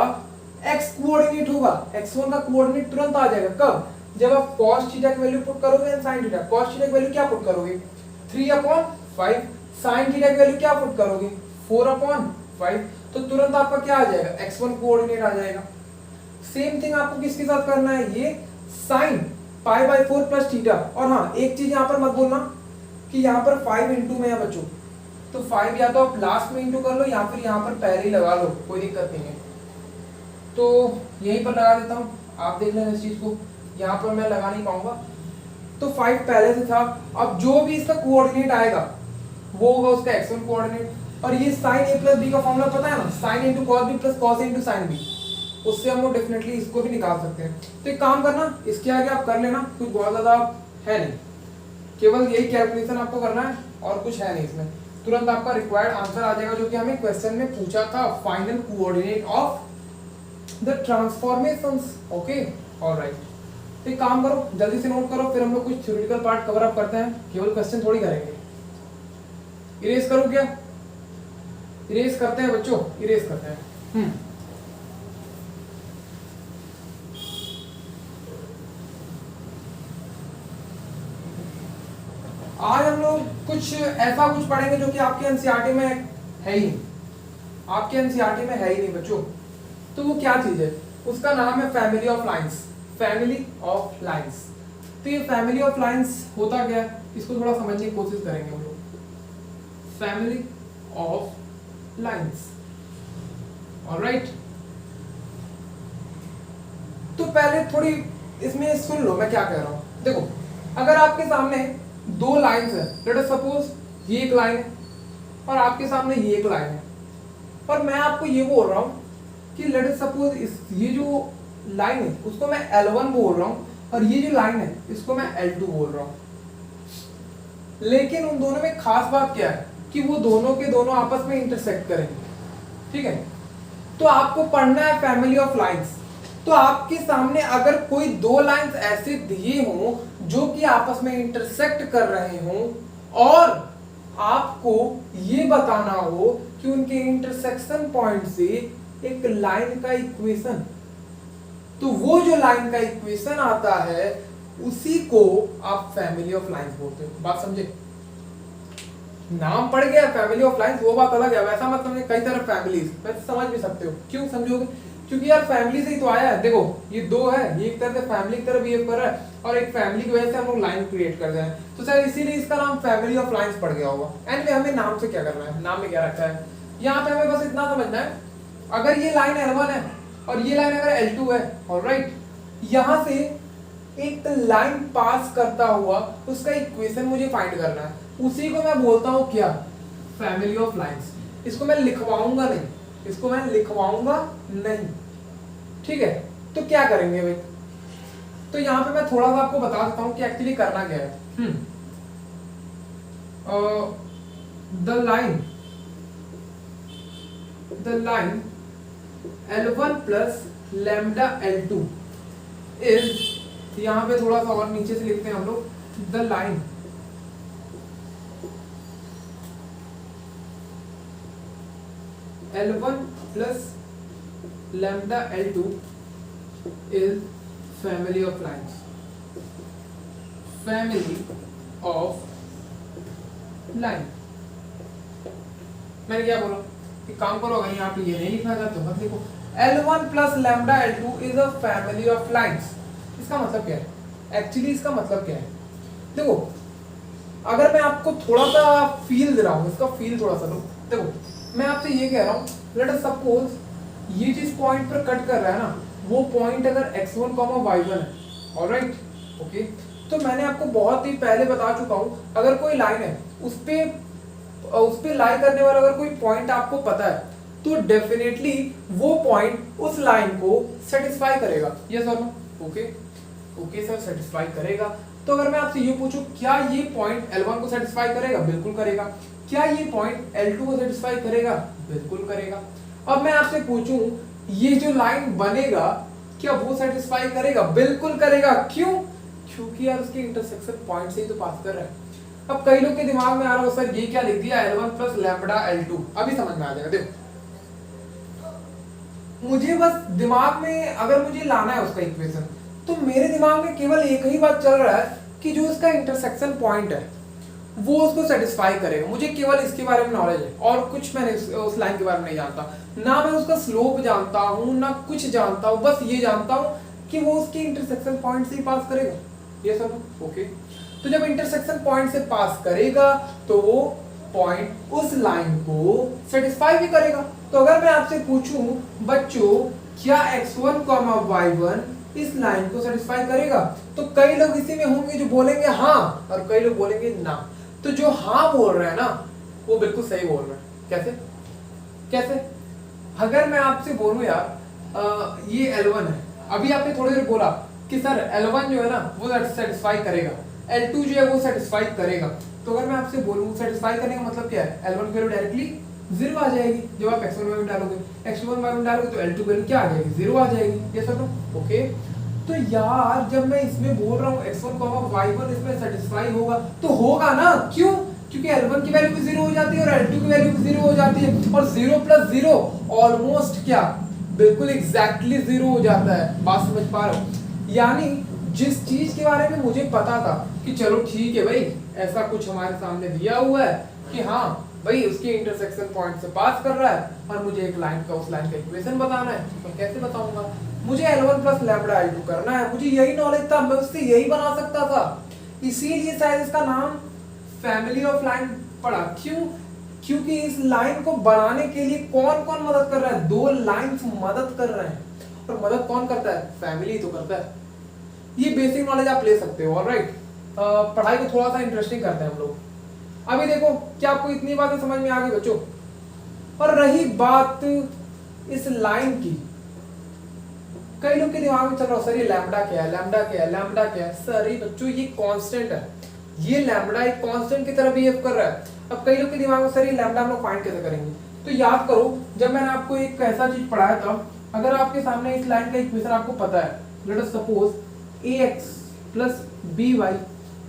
x कोऑर्डिनेट होगा। x1 का कोऑर्डिनेट तुरंत आ जाएगा, कब, जब आप cos थीटा की वैल्यू पुट करोगे and sin theta. cos theta की वैल्यू क्या पुट करोगे, 3/5, sin थीटा की वैल्यू क्या पुट करोगे, 4/5, तो तुरंत आपका क्या आ जाएगा, x1 कोऑर्डिनेट आ जाएगा। सेम थिंग आपको किसके साथ करना है, ये sin π/4 प्लस थीटा। और हाँ, एक चीज यहाँ पर मत बोलना कि यहाँ पर 5 इंटू में है बच्चों, तो 5 या तो आप लास्ट में इंटू कर लो या फिर यहाँ पर पहले ही लगा लो, कोई दिक्कत नहीं है। तो यहीं पर लगा देता हूँ, आप देख लेना इस चीज को, यहाँ पर मैं लगा नहीं पाऊंगा। तो 5 पहले से था, अब जो भी इसका कोऑर्डिनेट आएगा वो होगा उसका x1 कोऑर्डिनेट। और ये sin a प्लस b का फॉर्मूला पता है ना, sin into cos b plus cos a into sin b, उससे हम लोग डेफिनेटली इसको भी निकाल सकते हैं। तो एक काम करना, इसके आगे आप कर लेना, कुछ बहुत ज्यादा है नहीं, केवल यही कैलकुलेशन आपको करना है और कुछ है नहीं इसमें। तुरंत आपका रिक्वायर्ड आंसर आ जाएगा, जो कि हमें क्वेश्चन में पूछा था, final coordinate of the transformations. Okay alright, तो एक काम करो, जल्दी से नोट करो, फिर हम लोग कुछ थ्योरेटिकल पार्ट कवर अप करते हैं, केवल क्वेश्चन थोड़ी करेंगे। इरेज करो क्या, इरेज करते हैं बच्चों, इरेज करते हैं। आज हम लोग कुछ ऐसा कुछ पढ़ेंगे जो कि आपके एनसीईआरटी में है ही नहीं, आपके एनसीईआरटी में है ही नहीं बच्चों। तो वो क्या चीज है, उसका नाम है family of lines. Family of lines, तो ये फैमिली ऑफ लाइंस होता क्या है, इसको थोड़ा समझने की कोशिश करेंगे हम लोग। Family of lines, alright. तो पहले थोड़ी इसमें सुन लो मैं क्या कह रहा हूं। देखो, अगर आपके सामने दो लाइंस है, लेट अस सपोज ये एक लाइन है और आपके सामने ये एक लाइन है, और मैं आपको ये बोल रहा हूं कि लेट अस सपोज इस ये जो लाइन है उसको मैं L1 बोल रहा हूँ, और ये जो लाइन है इसको मैं L2 बोल रहा हूँ। लेकिन उन दोनों में खास बात क्या है कि वो दोनों के दोनों आपस में इंटरसेक्ट करेंगे, ठीक है। तो आपको पढ़ना है फैमिली ऑफ लाइंस। तो आपके सामने अगर कोई दो लाइंस ऐसे दिए हों जो कि आपस में इंटरसेक्ट कर रहे हों, और आपको ये बताना हो कि उनके इंटरसेक्शन पॉइंट से एक लाइन का इक्वेशन, तो वो जो लाइन का इक्वेशन आता है उसी को आप फैमिली ऑफ लाइंस बोलते हो। बात समझे? नाम पड़ गया फैमिली ऑफ लाइंस, वो बात अलग है। वैसा मत समझे कई तरह फैमिलीज, वैसे समझ भी सकते हो। क्यों समझोगे? क्योंकि यार फैमिली से ही तो आया है। देखो ये दो है, ये एक तरह से फैमिली की तरह बिहेव कर रहा है, और एक फैमिली की वजह से हम लोग लाइन क्रिएट कर रहे हैं, तो शायद इसीलिए इसका नाम फैमिली ऑफ लाइंस पड़ गया होगा। एनीवे हमें नाम से क्या करना है, नाम में क्या रखा है, यहाँ पे हमें बस इतना समझना है, अगर ये लाइन L1 है और ये लाइन अगर L2 है, ऑलराइट, यहाँ से एक लाइन पास करता हुआ उसका इक्वेशन मुझे फाइंड करना है, उसी को मैं बोलता हूँ क्या, फैमिली ऑफ लाइंस। इसको मैं लिखवाऊंगा नहीं, इसको मैं लिखवाऊंगा नहीं, ठीक है। तो क्या करेंगे भाई, तो यहाँ पे मैं थोड़ा सा आपको बता देता हूँ कि एक्चुअली करना क्या है। The line L1 plus lambda L2 is, यहाँ पे थोड़ा सा और नीचे से लिखते हैं हम लोग, the line L1 plus lambda L2 is family of lines, family of line. मैंने क्या बोला कि काम करो, अगर यहाँ पे ये नहीं लिखा जाता तो मत लिखो। L1 plus lambda L2 is a family of lines. इसका मतलब क्या है, एक्चुअली इसका मतलब क्या है, देखो अगर मैं आपको थोड़ा सा फील दे रहा हूँ, इसका फील थोड़ा सा लो। देखो मैं आपसे ये कह रहा हूँ, लेट अस सपोज ये जिस पॉइंट पर कट कर रहा है ना, वो पॉइंट अगर x1, y1 है, ऑलराइट, ओके। तो मैंने आपको बहुत ही पहले बता चुका हूँ, अगर कोई लाइन है उस पे लाई करने वाला अगर कोई पॉइंट आपको पता है, तो डेफिनेटली वो पॉइंट उस लाइन को सेटिस्फाई करेगा। यस और no? Okay okay sir, satisfy करेगा। तो अगर मैं आपसे ये पूछूं क्या ये पॉइंट L1 को सेटिस्फाई करेगा? बिल्कुल करेगा। क्या ये पॉइंट L2 को सेटिस्फाई करेगा? बिल्कुल करेगा। अब मैं आपसे पूछूं ये जो लाइन बनेगा क्या वो सेटिस्फाई करेगा? बिल्कुल करेगा। क्यों? क्योंकि यार उसके इंटरसेक्शन पॉइंट से ही तो पास कर रहा है। अब कई लोग के दिमाग में आ रहा हो सर ये क्या लिख दिया, L1 प्लस लैम्बडा L2। अभी समझ में आ जाएगा। देखो मुझे बस दिमाग में अगर मुझे लाना है उसका इक्वेशन, तो मेरे दिमाग में केवल एक ही बात चल रहा है कि जो उसका इंटरसेक्शन पॉइंट है वो उसको सेटिस्फाई करेगा। मुझे केवल इसके बारे में नॉलेज है, और कुछ मैंने उस लाइन के बारे में नहीं जानता, ना मैं उसका स्लोप जानता हूँ ना कुछ जानता हूँ, बस ये जानता हूँ कि वो उसके इंटरसेक्शन पॉइंट से ही पास करेगा। ये सब ओके। तो जब इंटरसेक्शन पॉइंट से पास करेगा तो वो पॉइंट उस लाइन को सेटिस्फाई भी करेगा। तो अगर मैं आपसे पूछूं बच्चों क्या x1, y1 इस लाइन को सेटिस्फाई करेगा, तो कई लोग इसी में होंगे जो बोलेंगे हाँ, और कई लोग बोलेंगे ना। तो जो हाँ बोल रहे हैं ना वो बिल्कुल सही बोल रहे हैं। कैसे कैसे? अगर मैं आपसे बोलूं यार ये L1 है, अभी आपने थोड़ी देर बोला कि सर L1 जो है ना वो सेटिस्फाई करेगा, L2 जो है वो सेटिस्फाई करेगा। तो अगर मैं आपसे बोलूं सेटिस्फाई करने का मतलब क्या है, L1 की वैल्यू डायरेक्टली 0 आ जाएगी। जब आप x1 y1 डालोगे, x1 y1 डालोगे तो L2 वैल्यू क्या आ जाएगी, 0 आ जाएगी। ये सब ओके। तो यार जब मैं इसमें बोल रहा हूँ x1, y1 इसमें सेटिस्फाई होगा, तो होगा ना। क्यों? क्योंकि L1 की वैल्यू भी 0 हो जाती है और L2 की वैल्यू भी 0 हो जाती है, और 0 प्लस 0 ऑलमोस्ट क्या, बिल्कुल एग्जैक्टली 0 हो जाता है। बात समझ पा रहे हो? यानी जिस चीज के बारे में मुझे पता था कि चलो ठीक है भाई ऐसा कुछ हमारे सामने दिया हुआ है कि हाँ भाई उसके इंटरसेक्शन पॉइंट से पास कर रहा है, और मुझे एक लाइन का उस लाइन का इक्वेशन बताना है, तो कैसे बताऊंगा? मुझे L1 प्लस लैम्बडा L2 करना है, मुझे यही नॉलेज था, मैं उससे यही बना सकता था। इसीलिए शायद इसका नाम फैमिली ऑफ लाइन पड़ा। क्यों? क्योंकि इस लाइन को बनाने के लिए कौन कौन मदद कर रहा है? दो लाइंस मदद कर रहे हैं, और मदद कौन करता है? फैमिली तो करता है। ये बेसिक नॉलेज आप ले सकते हो। ऑलराइट, पढ़ाई को थोड़ा सा इंटरेस्टिंग करते हैं हम लोग। अभी देखो क्या आपको इतनी बातें समझ में आ गई बच्चों? और रही बात इस लाइन की, कई लोग के दिमाग में चल रहा है सर ये लैम्बडा क्या है, लैम्बडा क्या है, लैम्बडा क्या है। सर ये बच्चों ये कांस्टेंट है, ये लैम्बडा एक कांस्टेंट की तरह बिहेव कर रहा है। अब कई लोग के दिमाग में सर ये लैम्बडा हम लोग फाइंड कैसे करेंगे। तो याद करो जब मैंने आपको एक ऐसा चीज पढ़ाया था, अगर आपके सामने इस लाइन का इक्वेशन आपको पता है, late us suppose ax plus by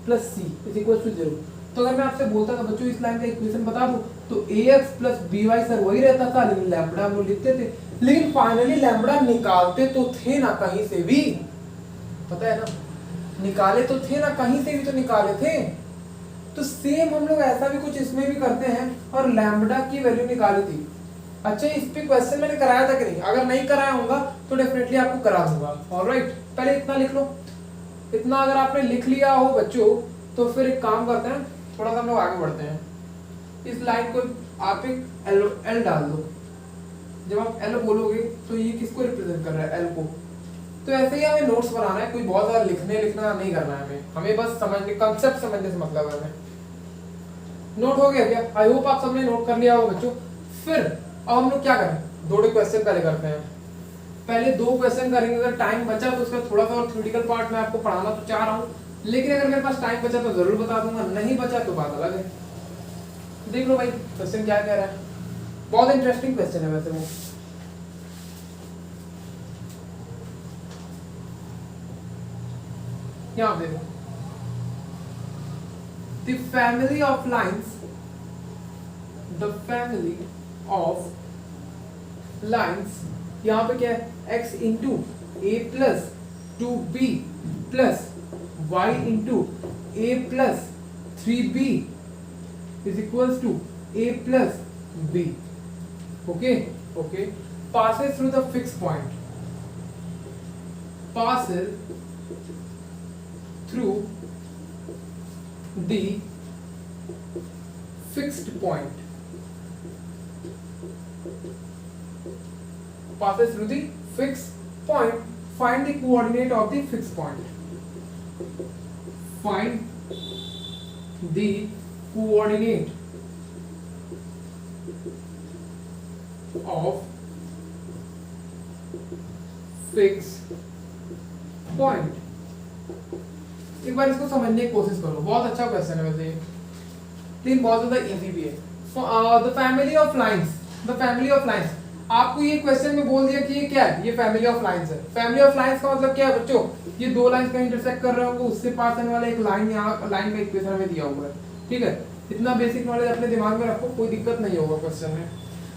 plus c is equal to 0, तो अगर मैं आपसे बोलता था बच्चों इस लाइन का इक्वेशन बता दो, तो ax plus by सर वही रहता था, लेकिन लैम्बडा हम लोग लिखते थे। लेकिन फाइनली लैम्बडा निकालते तो थे ना कहीं से भी, पता है ना, निकाले तो थे ना कहीं से भी, तो निकाले थे। तो सेम हम लोग ऐसा भी कुछ इसमें भी करते हैं और लैम्बडा की वैल्यू निकाली थी। अच्छा इस पे क्वेश्चन मैंने कराया था कि नहीं, अगर नहीं कराया होगा तो डेफिनेटली आपको करा दूंगा। ऑलराइट, पहले इतना लिख लो। इतना अगर आपने लिख लिया हो बच्चों तो फिर एक काम करते हैं, थोड़ा सा हम लोग आगे बढ़ते हैं। इस लाइन को आप एक एल डाल दो। जब आप एल बोलोगे तो ये किसको रिप्रेजेंट कर रहा है, एल को। तो ऐसे ही हमें नोट्स बनाना है, कोई बहुत ज्यादा लिखना नहीं करना है हमें बस समझने, कंसेप्ट समझने से मतलब है हमें। नोट हो गया क्या? आई होप आप सबने नोट कर लिया होगा बच्चों। फिर अब हम लोग क्या करें, दो क्वेश्चन पहले करते हैं। पहले दो क्वेश्चन करेंगे, अगर टाइम बचा तो उसका थोड़ा सा और थ्योरेटिकल पार्ट मैं आपको पढ़ाना तो चाह रहा हूँ, लेकिन अगर मेरे पास टाइम बचा तो जरूर बता दूंगा, नहीं बचा तो बात अलग है। देख लो भाई क्वेश्चन क्या कह रहा है, बहुत इंटरेस्टिंग क्वेश्चन है वैसे वो। यहाँ देखो, the family of lines, the family of lines, यहाँ पे क्या है, x into A plus 2b plus y into A plus 3b is equals to a plus b। Okay okay, passes through the fixed point, passes through the fixed point, passes through the fixed point, find the coordinate of the fixed point, find the coordinate of fixed point। एक बार इसको समझने की कोशिश करो, बहुत अच्छा question है वैसे ये, लेकिन बहुत ज्यादा इजी भी है। The family of lines, the family of lines, आपको ये क्वेश्चन में बोल दिया कि ये क्या है, ये फैमिली ऑफ लाइंस है। फैमिली ऑफ लाइंस का मतलब क्या है बच्चों, ये दो लाइंस का इंटरसेक्ट कर रहे होंगे, उससे पास होने वाला एक लाइन, यहाँ लाइन का इक्वेशन हमें दिया हुआ है। ठीक है, इतना बेसिक नॉलेज अपने दिमाग में रखो, कोई दिक्कत नहीं होगा क्वेश्चन में।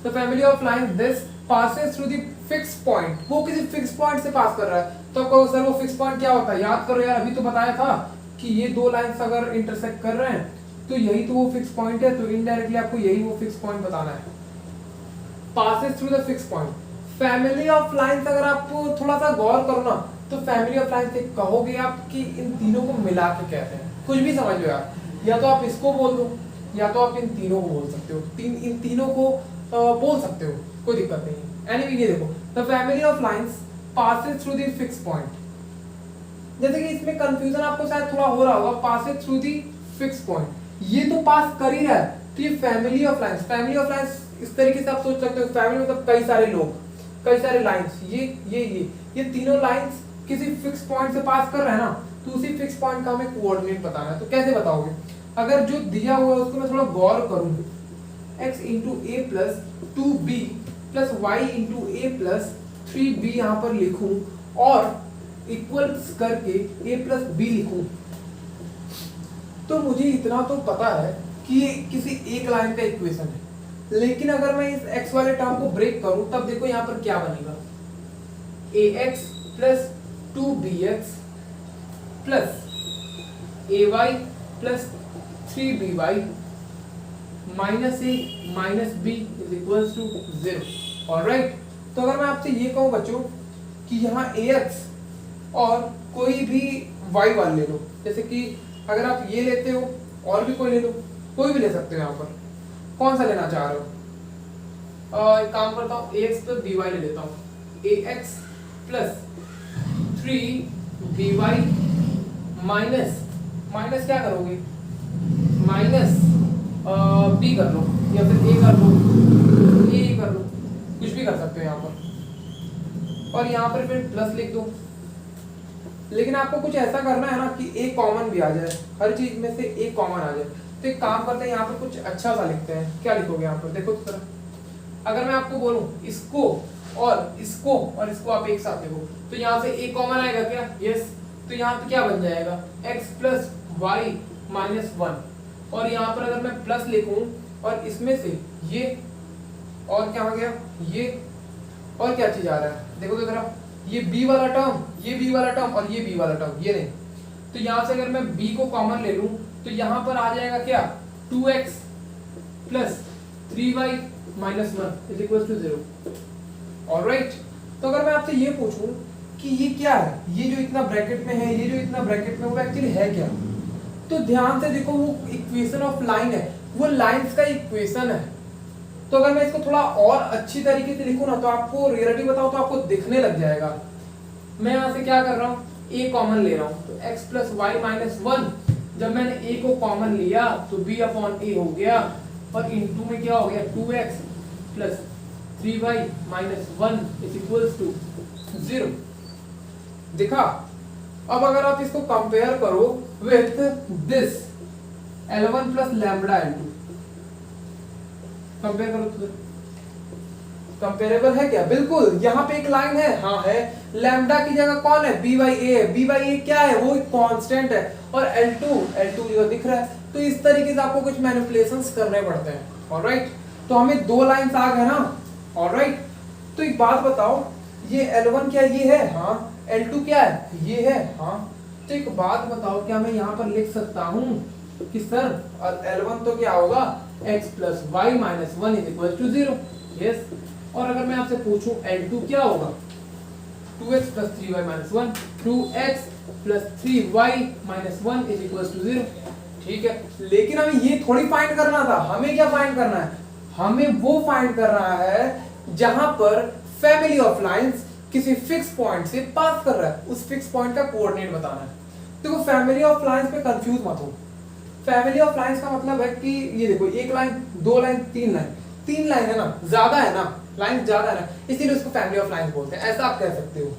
The family of lines this passes through the fixed point, वो किसी फिक्स्ड पॉइंट से पास कर रहा है। तो कहो सर वो फिक्स्ड पॉइंट क्या होता है, याद करो यार, अभी तो बताया था कि ये दो लाइंस अगर इंटरसेक्ट कर रहे हैं तो यही तो वो फिक्स्ड पॉइंट है, तो इनडायरेक्टली आपको यही वो फिक्स्ड पॉइंट बताना है। Passes through the fixed point, family of lines अगर आपको थोड़ा सा गौर करो ना, तो फैमिली ऑफ लाइंस से कहोगे आप कि इन तीनों को मिला के कहते हैं, कुछ भी समझ लो यार, या तो आप इसको बोल दो या तो आप इन तीनों को बोल सकते हो, इन तीनों को बोल सकते हो, कोई दिक्कत नहीं। एनीवे ये देखो, the family of lines passes through the fixed point, जैसे कि इसमें कंफ्यूजन आपको शायद थोड़ा हो रहा होगा, passes through the fixed point, ये तो पास कर ही रहा है, तो ये family of lines, family of lines इस तरीके से आप सोच सकते हो, फैमिली मतलब कई सारे लोग, कई सारे लाइंस, ये तीनों लाइंस किसी फिक्स पॉइंट से पास कर रहे हैं ना, तो उसी फिक्स पॉइंट का हमें कोऑर्डिनेट बताना है। तो कैसे बताओगे, अगर जो दिया हुआ है उसको मैं थोड़ा गौर करूं, x इंटू ए plus 2b plus y into ए प्लस 3b यहाँ पर लिखूं और इक्वल्स करके a प्लस बी लिखूं, तो मुझे इतना तो पता है कि ये किसी एक लाइन का इक्वेशन है। लेकिन अगर मैं इस x वाले टर्म को ब्रेक करूं, तब देखो यहाँ पर क्या बनेगा, ax plus 2bx plus ay plus 3by minus a minus b is equals to 0। Alright, तो अगर मैं आपसे ये कहूं बच्चों कि यहाँ ax और कोई भी y वाले ले लो, जैसे कि अगर आप ये लेते हो और भी कोई ले लो, कोई भी ले सकते हो, यहाँ पर कौन सा लेना चाह रहे हो, एक काम करता हूँ ax प्लस by ले लेता हूँ, ax plus 3by minus minus क्या करोगे, माइनस b कर लो या फिर a कर लो, a कर लो, कुछ भी कर सकते हो यहाँ पर। और यहाँ पर फिर प्लस लिख दो। लेकिन आपको कुछ ऐसा करना है ना कि ए कॉमन भी आ जाए, हर चीज में से ए कॉमन आ जाए। तो एक काम करते हैं, यहाँ पर कुछ अच्छा सा लिखते हैं। क्या लिखोगे यहाँ पर, देखो तो जरा। अगर मैं आपको बोलूं इसको और इसको आप एक साथ लिखो, तो यहाँ से ए कॉमन आएगा क्या? यस। तो यहाँ पे क्या बन जाएगा? x plus Y minus 1। और यहाँ पर अगर मैं प्लस लिखूं और इसमें से ये, और क्या आ गया ये, और क्या चीज आ रहा है देखो तो जरा, ये b वाला टर्म, ये b वाला टर्म और ये b वाला टर्म, ये नहीं। तो यहाँ से अगर मैं b को कॉमन ले लूं तो यहाँ पर आ जाएगा क्या? 2x plus 3y minus 1 is equal to 0। Alright. तो अगर मैं आपसे ये पूछूं कि ये क्या है, ये जो इतना ब्रैकेट में है, ये जो इतना ब्रैकेट में, वो एक्चुअली है क्या? तो ध्यान से देखो, वो इक्वेशन ऑफ लाइन है, वो लाइंस का इक्वेशन है। तो अगर मैं इसको थोड़ा और अच्छी तरीके से लिखूं ना, तो आपको रियलिटी बताऊं तो आपको दिखने लग जाएगा। मैं यहाँ से क्या कर रहा हूँ, a कॉमन ले रहा हूँ, तो x प्लस वाई माइनस 1। जब मैंने a को कॉमन लिया तो b अपॉन a हो गया, और इनटू में क्या हो गया? 2x plus 3y minus 1 is equals to 0। देखा? अब अगर आप इसको कंपेयर करो with this L1 plus lambda L2, compare करो तो कंपेरेबल है क्या? बिल्कुल। यहाँ पे एक लाइन है, हाँ है। लैम्बडा की जगह कौन है? b बाई ए है। b बाई ए क्या है? वो कांस्टेंट है। और L2 जो दिख रहा है। तो इस तरीके से आपको कुछ मैनिपुलेशंस करने पड़ते हैं। ऑलराइट। तो हमें दो लाइंस आ गए ना। ऑलराइट। तो एक बात बताओ, ये L1 क्या ये है? हाँ। L2 क्या है? ये है। हाँ। तो एक बात बताओ, क्या मैं यहाँ पर लिख सकता हूँ कि सर L1 तो क्या होगा? x plus Y minus 1 is equal to 0। Yes. और अगर मैं आपसे पूछूं L2 क्या होगा? 2x plus 3y minus 1, 2x plus 3y minus 1 is equal to 0। ठीक है। लेकिन हमें ये थोड़ी फाइंड करना था, हमें क्या फाइंड करना है? हमें वो फाइंड करना है जहां पर फैमिली ऑफ लाइंस किसी फिक्स पॉइंट से पास कर रहा है, उस फिक्स पॉइंट का कोऑर्डिनेट बताना है। देखो, फैमिली ऑफ लाइंस पे कंफ्यूज मत हो। फैमिली ऑफ लाइंस का मतलब है कि ये देखो, एक लाइन, दो लाइन, तीन लाइन, तीन लाइन है ना, ज्यादा है ना, लाइन ज्यादा है ना, इसीलिए उसको फैमिली ऑफ लाइंस बोलते हैं। ऐसा आप कह सकते हो।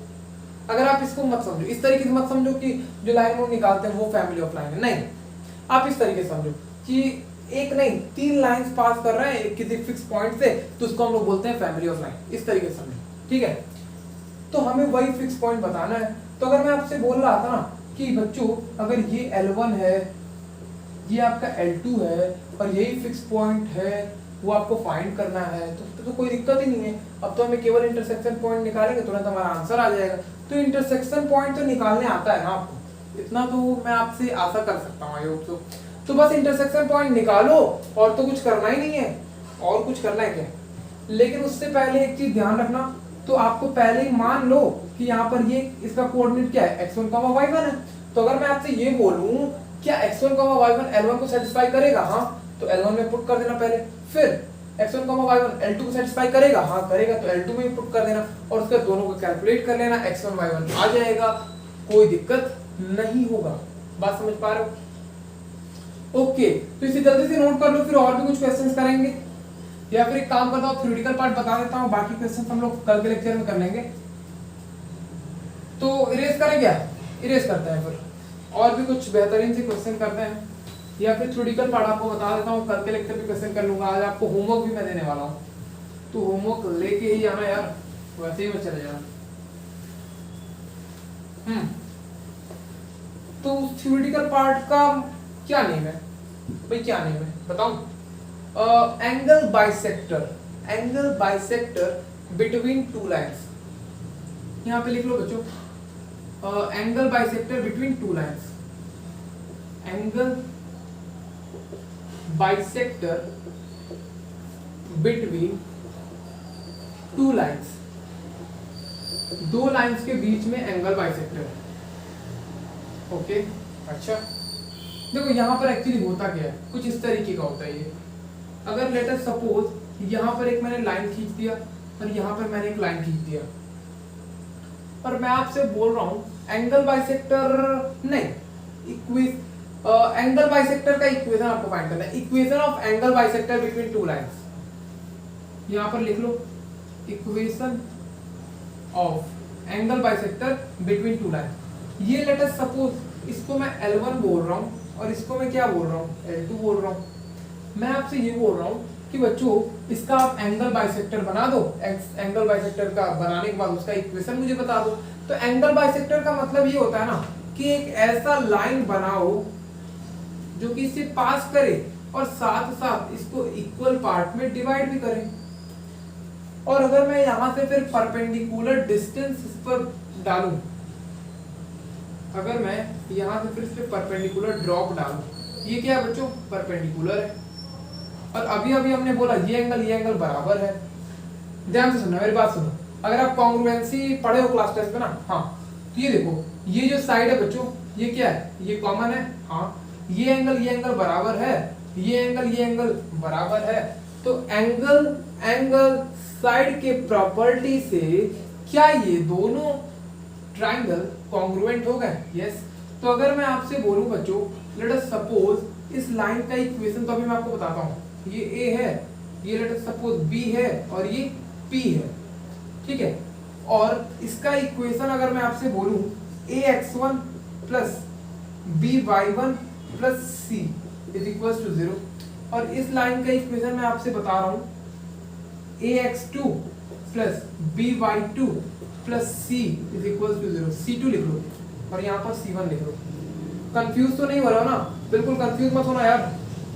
अगर आप इसको मत समझो, इस तरीके से मत समझो कि जो लाइन वो निकालते हैं वो फैमिली ऑफ लाइन है, नहीं। आप इस तरीके से समझो कि एक नहीं, तीन लाइंस पास कर रहे हैं किसी फिक्स पॉइंट से, तो उसको हम लोग बोलते हैं फैमिली ऑफ लाइन। इस तरीके से समझो, ठीक है। तो हमें वही फिक्स पॉइंट बताना है। तो अगर मैं आपसे बोल रहा था ना कि बच्चों, अगर ये L1 है, ये आपका L2 है, और यही फिक्स पॉइंट है, वो आपको फाइंड करना है, तो कोई दिक्कत ही नहीं है। अब तो हमें केवल इंटरसेक्शन पॉइंट निकालेंगे, तुरंत हमारा आंसर आ जाएगा। तो इंटरसेक्शन पॉइंट तो निकालने आता है ना आपको, इतना तो मैं आपसे आशा कर सकता हूँ। आई होप तो बस इंटरसेक्शन पॉइंट निकालो, और तो कुछ करना ही नहीं है। और कुछ करना है क्या? लेकिन उससे पहले एक चीज ध्यान रखना, तो आपको पहले ही मान लो कि यहाँ पर ये इसका कोऑर्डिनेट क्या है? x1, y1 है। तो अगर मैं आपसे ये बोलूं, क्या x1, y1 L1 को सेटिस्फाई करेगा? हाँ। तो L1 में पुट कर देना पहले। फिर x1, y1 L2 को सेटिस्फाई करेगा? हाँ करेगा, तो L2 में पुट कर देना, और उसके दोनों को कैलकुलेट कर लेना, x1, y1 आ जाएगा, कोई दिक्कत नहीं होगा। बात समझ पा रहे हो? ओके। तो इसे जल्दी से नोट कर लो, फिर और भी कुछ क्वेश्चंस करेंगे, या फिर एक काम करता हूँ, थ्योरेटिकल पार्ट बता देता हूँ, बाकी क्वेश्चन हम लोग कल के लेक्चर में कर लेंगे। तो इरेज करें क्या? इरेज करते हैं, फिर और भी कुछ बेहतरीन से क्वेश्चन करते हैं, या फिर थ्योरेटिकल पार्ट आपको बता देता हूँ, कल के लेक्चर भी क्वेश्चन कर लूंगा। आज आपको होमवर्क भी मैं देने वाला हूँ, तो होमवर्क लेके ही आना यार, वैसे ही मैं चले जाना। तो थ्योरेटिकल पार्ट का क्या नेम है भाई? क्या नेम है बताऊं? Angle bisector, angle bisector between two lines. यहाँ पे लिख लो बच्चों, angle bisector between two lines. Angle bisector between two lines, दो लाइंस के बीच में एंगल बाइसेक्टर है। ओके। अच्छा, देखो यहाँ पर एक्चुअली होता क्या है, कुछ इस तरीके का होता है ये। अगर लेट अस सपोज यहाँ पर एक मैंने लाइन खींच दिया, और यहाँ पर मैंने एक लाइन खींच दिया, और मैं आपसे बोल रहा हूँ एंगल बाइसेक्टर नहीं, एंगल बाइसेक्टर का इक्वेशन आपको फाइंड करना है। Equation of angle bisector between two lines, यहाँ पर लिख लो, equation of angle bisector between two line. ये लेट अस सपोज इसको मैं L1 बोल रहा हूँ और इसको मैं क्या बोल रहा हूँ, L2 बोल रहा हूँ। मैं आपसे ये बोल रहा हूँ कि बच्चों इसका आप एंगल बाइसेक्टर बना दो, एंगल बाइसेक्टर का बनाने के बाद उसका इक्वेशन मुझे बता दो। तो एंगल बाइसेक्टर का मतलब ये होता है ना कि एक ऐसा लाइन बनाओ जो कि इसे पास करे और साथ साथ इसको इक्वल पार्ट में डिवाइड भी करे। और अगर मैं यहां से फिर परपेंडिकुलर डिस्टेंस इस पर डालूं, अगर मैं यहां से फिर इस पे परपेंडिकुलर ड्रॉप डालूं, ये क्या है बच्चों, परपेंडिकुलर है। और अभी अभी हमने बोला ये एंगल बराबर है। ध्यान से सुनना, मेरी बात सुनो। अगर आप कॉन्ग्रुएंसी पढ़े हो क्लास टेस्ट में ना, हाँ, तो ये देखो, ये जो साइड है बच्चों, ये क्या है, ये कॉमन है। हाँ, ये एंगल बराबर है, ये एंगल बराबर है। तो एंगल साइड के प्रॉपर्टी से क्या ये दोनों ट्राइंगल कॉन्ग्रुएंट हो गए? यस। तो अगर मैं आपसे बोलूं बच्चों, लेट अस सपोज इस लाइन का इक्वेशन, तो अभी मैं आपको बताता हूं, ये A है, ये लेट अस सपोज B है और ये P है, ठीक है। और इसका इक्वेशन अगर मैं आपसे बोलूं ax1 plus by1 plus c is equal to 0, और इस लाइन का इक्वेशन मैं आपसे बता रहा हूं ax2 plus by2 plus c is equal to 0, c2 लिख लो और यहाँ पर c1 लिख लो। कंफ्यूज तो नहीं हो रहा ना? बिल्कुल कंफ्यूज मत होना यार।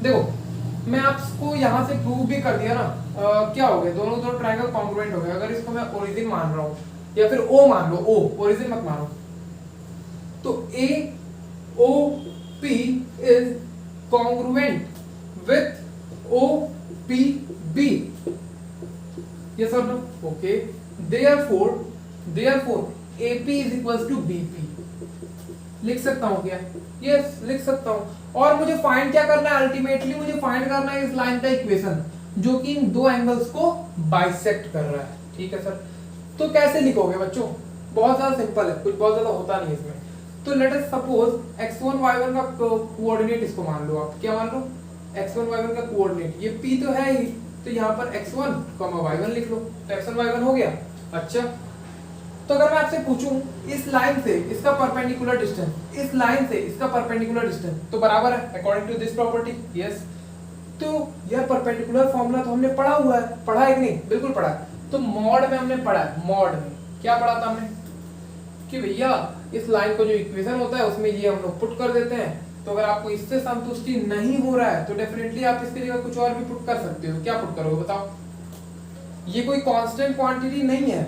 देखो, मैं आपको यहाँ से प्रूव भी कर दिया ना, क्या हो गया, दोनों ट्रायंगल कॉन्ग्रुएंट हो गए। अगर इसको मैं ओरिजिन मान रहा हूँ या फिर O मान लो, O ओरिजिन मत मानो, तो AOP is congruent with OPB, yes और no? Okay, therefore AP is equal to BP। लिख सकता हूँ क्या? यस, लिख सकता हूँ। और मुझे फाइंड क्या करना है? अल्टीमेटली मुझे फाइंड करना है इस लाइन का इक्वेशन जो कि इन दो एंगल्स को बाइसेक्ट कर रहा है, ठीक है सर। तो कैसे लिखोगे बच्चों? बहुत ज्यादा सिंपल है, कुछ बहुत ज्यादा होता नहीं इसमें। तो late us suppose x1 y1 का कोऑर्डिनेट इसको मान लो, आप क्या मान लो, x1 y1 का कोऑर्डिनेट, ये P तो है ही, तो यहाँ पर x1, y1 लिख लो, तो x1 y1 हो गया। अच्छा, तो अगर मैं आपसे पूछूं इस लाइन से इसका परपेंडिकुलर डिस्टेंस, इस लाइन से इसका परपेंडिकुलर डिस्टेंस तो बराबर है according to this property, yes. तो यह परपेंडिकुलर फॉर्मूला तो हमने पढ़ा हुआ है, पढ़ा है कि नहीं? बिल्कुल पढ़ा है। तो मॉड में हमने पढ़ा है, मॉड में क्या पढ़ा था हमने कि भैया इस लाइन को जो इक्वेशन होता है उसमें ये हम लोग पुट कर देते हैं। तो अगर आपको इससे संतुष्टि नहीं हो रहा है तो डेफिनेटली आप इसके लिए कुछ और भी पुट कर सकते हो। क्या पुट करोगे बताओ? ये कोई कांस्टेंट क्वांटिटी नहीं है,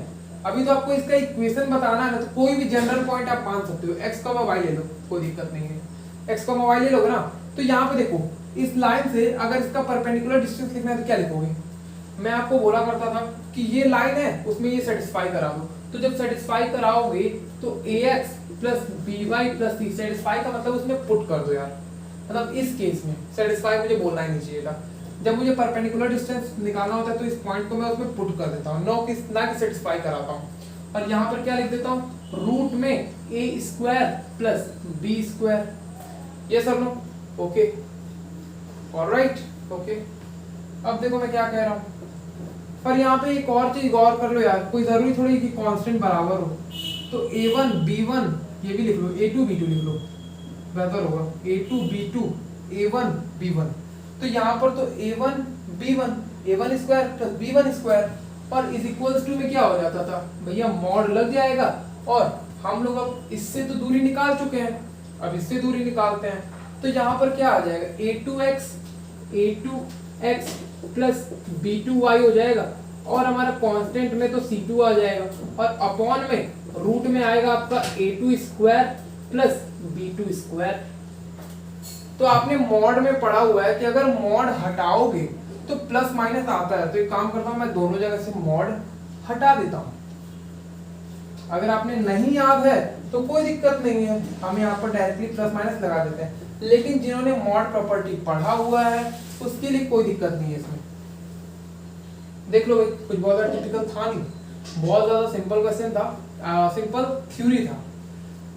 अभी तो आपको इसका इक्वेशन बताना है ना, तो कोई भी जनरल पॉइंट आप मान सकते हो। x, y ले लो, कोई दिक्कत नहीं है, x, y ले लोगे ना। तो यहाँ पे देखो, इस लाइन से अगर इसका परपेंडिकुलर डिस्टेंस लिखना है तो क्या लिखोगे? मैं आपको बोला करता था कि ये लाइन है, उसमें ये सेटिस्फाई करा दो। तो जब सेटिस्फाई कराओगे तो ax plus by plus c, satisfy का मतलब उसमें पुट कर दो यार। मतलब इस केस में सेटिस्फाई मुझे बोलना ही नहीं चाहिए था। जब मुझे परपेंडिकुलर डिस्टेंस निकालना होता है तो इस पॉइंट को मैं उसमें पुट कर देता हूँ, ना कि सेटिस्फाई कराता हूँ। और यहाँ पर क्या लिख देता हूँ, रूट में a square plus b square, ये sir no, okay, alright, okay. अब देखो मैं क्या कह रहा हूँ, पर यहाँ पे एक और चीज गौर कर लो यार, कोई जरूरी थोड़ी कि कांस्टेंट बराबर हो। तो a1 b1 ये भी लिख लो, a2 b2 लिख लो, बेहतर होगा, a2 b2 a1 b1। तो यहाँ पर तो a1 b1, a1 square plus b1 square, और इज इक्वल्स टू में क्या हो जाता था भैया, मॉड लग जाएगा। और हम लोग अब इससे तो दूरी निकाल चुके हैं, अब इससे दूरी निकालते हैं। तो यहाँ पर क्या आ जाएगा, a2x प्लस b2y हो जाएगा, और हमारा कांस्टेंट में तो c2 आ जाएगा, और अपॉन में रूट में आएगा आपका a2 square plus b2 square. तो आपने मॉड में पढ़ा हुआ है कि अगर मॉड हटाओगे तो प्लस माइनस आता है। तो एक काम करता हूं, मैं दोनों जगह से मॉड हटा देता हूं। अगर आपने नहीं याद है तो कोई दिक्कत नहीं है, हम यहाँ पर डायरेक्टली प्लस माइनस लगा देते हैं। लेकिन जिन्होंने मॉड प्रॉपर्टी पढ़ा हुआ है उसके लिए कोई दिक्कत नहीं है इसमें। देख लो भाई, कुछ बहुत ज्यादा टिपिकल था नहीं, बहुत ज्यादा सिंपल क्वेश्चन था, सिंपल थ्योरी था।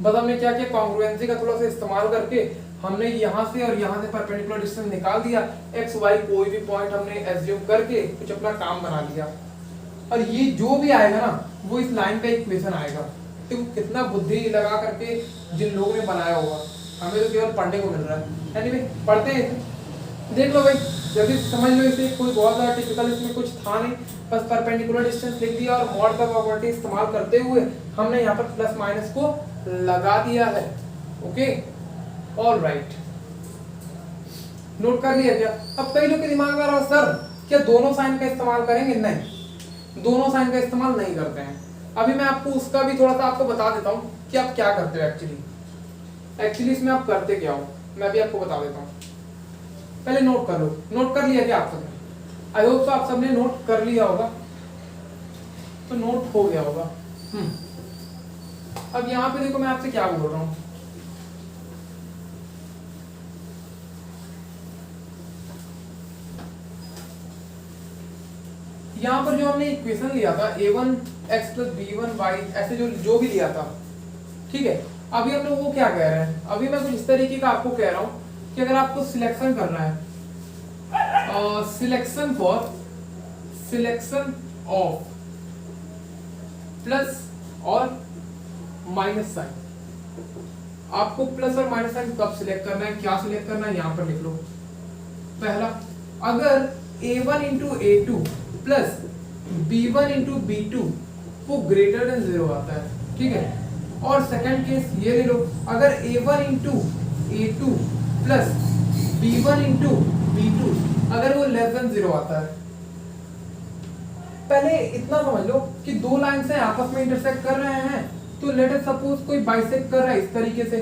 बस हमने क्या किया, कॉन्ग्रुएंसी का थोड़ा सा इस्तेमाल करके हमने यहाँ से और यहाँ से परपेंडिकुलर डिस्टेंस निकाल दिया, x y कोई भी पॉइंट हमने एज्यूम करके कुछ अपना काम बना लिया। और ये जो भी आएगा ना वो इस लाइन का इक्वेशन आएगा। तो कितना बुद्धि लगा करके जिन लोगों ने बनाया होगा, हमें तो केवल पढ़ने को मिल रहा है। एनीवे पढ़ते हैं इसे, देख लो भाई, जल्दी समझ लो इसे। कोई बहुत ज़्यादा टिपिकल इसमें कुछ था नहीं, बस परपेंडिकुलर डिस्टेंस लिख दिया और मॉड का प्रॉपर्टी इस्तेमाल करते हुए हमने यहाँ पर प्लस माइनस को लगा दिया है। ओके ऑल राइट, नोट कर लिया क्या? अब कई लोग के दिमाग में आ रहा, सर क्या दोनों साइन का इस्तेमाल करेंगे? नहीं, दोनों साइन का इस्तेमाल नहीं करते हैं। अभी मैं आपको उसका भी थोड़ा सा आपको बता देता हूँ कि आप क्या करते हो एक्चुअली इसमें आप करते क्या हो, मैं भी आपको बता देता हूँ। पहले नोट कर लो, नोट कर लिया क्या आप सबने? आई होप तो आप सबने नोट कर लिया होगा, तो नोट हो गया होगा। अब यहाँ पे देखो मैं आपसे क्या बोल रहा हूँ, यहाँ पर जो हमने इक्वेशन लिया था a1 x plus b1 y ऐसे जो भी लिया था, ठीक है। अभी हम लोग वो क्या कह रहे हैं, अभी मैं कुछ इस तरीके का आपको कह रहा हूँ कि अगर आपको सिलेक्शन करना है, सिलेक्शन ऑफ प्लस और माइनस साइन, आपको प्लस और माइनस साइन कब सिलेक्ट करना है, क्या सिलेक्ट करना है, यहाँ पर लिख लो। पहला, अगर a1 into a2 plus b1 into b2 वो ग्रेटर देन 0 आता है, ठीक है। और सेकंड केस ये ले लो, अगर a1 into a2 plus b1 into b2 अगर वो लेस देन 0 आता है। पहले इतना समझ लो कि दो लाइन से आपस में इंटरसेक्ट कर रहे हैं, तो लेट अस सपोज कोई बाइसेक्ट कर रहा है इस तरीके से,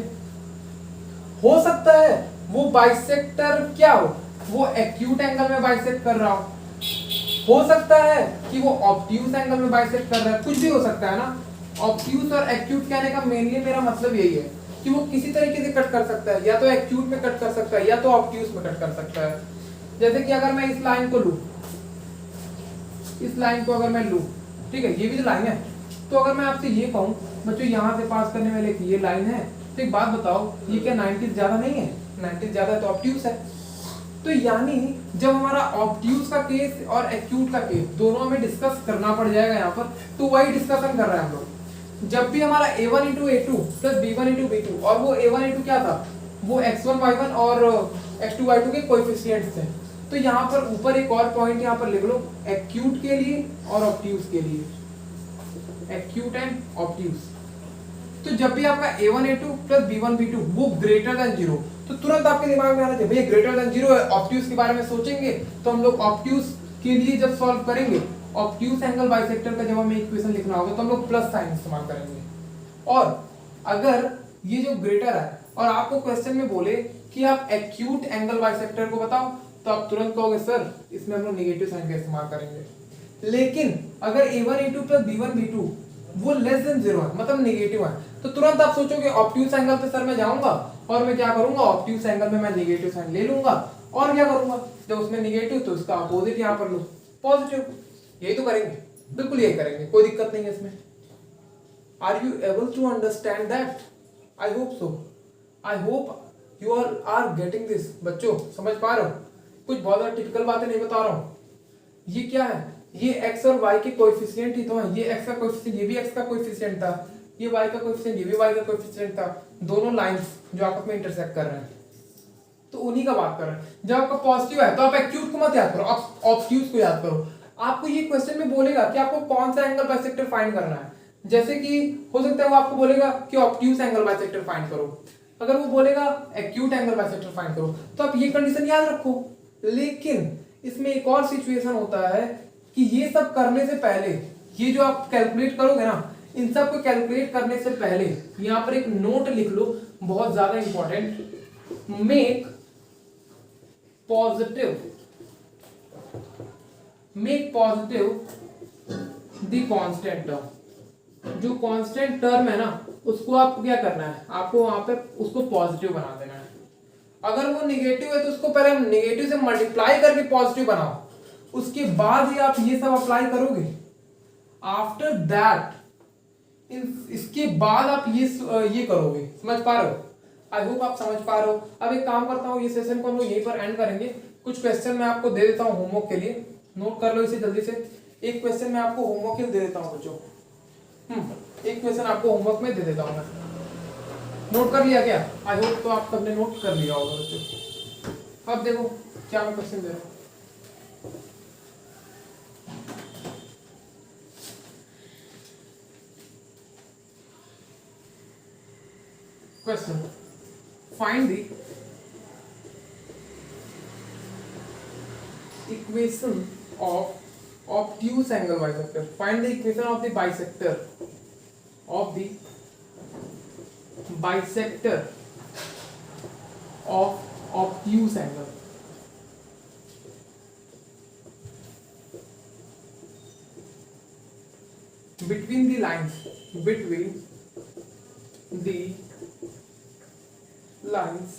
हो सकता है वो बाइसेक्टर क्या हो, वो एक्यूट एंगल में बाइसेक्ट कर रहा हो सकता है कि वो ऑब्ट्यूज एंगल में बाइसेक्ट कर रहा है, कुछ भी हो सकता है ना। ऑब्ट्यूज और एक्यूट कहने का मेनली मेरा मतलब यही है कि वो किसी तरीके से कट कर सकता है, या तो एक्यूट में कट कर सकता है या तो ऑब्ट्यूज में कट कर सकता है। जैसे कि अगर मैं इस लाइन को लूं, इस लाइन को अगर मैं लूं, ठीक है, ये भी तो लाइन है, तो अगर मैं आपसे ये कहूं बच्चों यहाँ से पास करने वाले की ये लाइन है, तो एक बात बताओ, ये क्या 90 ज्यादा नहीं है? 90 ज्यादा है तो ऑब्ट्यूज है। तो यानी जब हमारा ऑब्ट्यूज का केस और एक्यूट का केस दोनों हमें डिस्कस करना पड़ जाएगा यहाँ पर, तो वही डिस्कशन कर रहे हैं हम लोग। जब भी हमारा a1 into a2 plus b1 into b2, और वो a1 इंटू क्या था, वो x1 y1 और x2 y2 के कोएफिशिएंट्स थे। तो यहाँ पर ऊपर एक और पॉइंट यहाँ पर लिख लो, एक्यूट के लिए और ऑब्ट्यूज के लिए, एक्यूट एंड ऑब्ट्यूज। तो जब भी आपका a1 a2 plus b1 b2 वो ग्रेटर देन 0, तो तुरंत आपके दिमाग में आना चाहिए भैया ग्रेटर देन 0 है, ऑब्ट्यूज के बारे में सोचेंगे तो हम लोग ऑब्ट्यूज के लिए जब सॉल्व करेंगे, ऑब्ट्यूज एंगल बाइसेक्टर का जब हमें इक्वेशन लिखना होगा तो हम लोग प्लस साइन इस्तेमाल करेंगे। और अगर ये जो ग्रेटर है और आपको क्वेश्चन में बोले कि आप एक्यूट एंगल बाइसेक्टर को बताओ, तो आप तुरंत कहोगे सर इसमें हम लोग नेगेटिव साइन का इस्तेमाल करेंगे। लेकिन अगर a1 a2 plus b1 b2 वो लेस देन 0 है, मतलब नेगेटिव है, तो तुरंत आप सोचोगे ऑब्ट्यूज एंगल पे सर मैं जाऊंगा और मैं क्या करूंगा, ऑब्ट्यूज एंगल में मैं नेगेटिव साइन ले लूंगा और क्या करूंगा, जब उसमें नेगेटिव तो उसका अपोजिट यहां पर लो पॉजिटिव। यही तो करेंगे, बिल्कुल यही करेंगे, कोई दिक्कत नहीं है इसमें। Are you able to understand that? I hope so, I hope you all are getting this. बच्चों समझ पा रहे हो, कुछ बहुत ज्यादा टिपिकल बातें नहीं बता रहा हूं। ये क्या है, ये x और y के कोएफिशिएंट ही तो है, ये x का कोएफिशिएंट, ये भी x का कोएफिशिएंट था, ये y का कोएफिशिएंट, ये भी y का कोएफिशिएंट था, दोनों लाइंस जो आपस में इंटरसेक्ट कर रहे हैं, तो उन्हीं का बात कर रहे हैं। जब आपका पॉजिटिव है तो आप एक्यूट को मत याद करो, आप ऑब्ट्यूज को याद करो। आपको ये क्वेश्चन में बोलेगा कि आपको कौन सा एंगल बाइसेक्टर फाइंड करना है, जैसे कि हो सकता है वो आपको बोलेगा कि ऑब्ट्यूज एंगल बाइसेक्टर फाइंड करो, अगर वो बोलेगा एक्यूट एंगल बाइसेक्टर फाइंड करो, तो आप ये कंडीशन याद रखो। लेकिन इसमें एक और सिचुएशन होता है कि ये सब करने से पहले, ये जो आप कैलकुलेट करोगे ना, इन सब को कैलकुलेट करने से पहले यहां पर एक नोट लिख लो, बहुत ज्यादा important, make positive the constant term. जो कांस्टेंट टर्म है ना उसको आपको क्या करना है, आपको वहां पे उसको पॉजिटिव बना देना है। अगर वो नेगेटिव है तो उसको पहले हम नेगेटिव से मल्टीप्लाई करके पॉजिटिव बनाओ, उसके बाद ही आप ये सब अप्लाई करोगे। आफ्टर दैट, इसके बाद आप ये करोगे। समझ पा रहे हो? आई होप आप समझ पा रहे हो। अब एक काम करता हूँ, ये सेशन को हम लोग यहीं पर एंड करेंगे। कुछ क्वेश्चन मैं आपको दे देता हूँ होमवर्क के लिए, नोट कर लो इसे जल्दी से। एक क्वेश्चन मैं आपको होमवर्क दे देता हूँ बच्चों। एक क्वेश्चन आपको होमवर्क में दे देता हूँ मैं। नोट कर लिया क्या? आई होप तो आप सबने नोट कर लिया होगा बच्चों। अब देखो क्या मैं क्वेश्चन दे रहा हूँ। Question, find the equation of obtuse angle bisector. Find the equation of the bisector of obtuse angle. Between the lines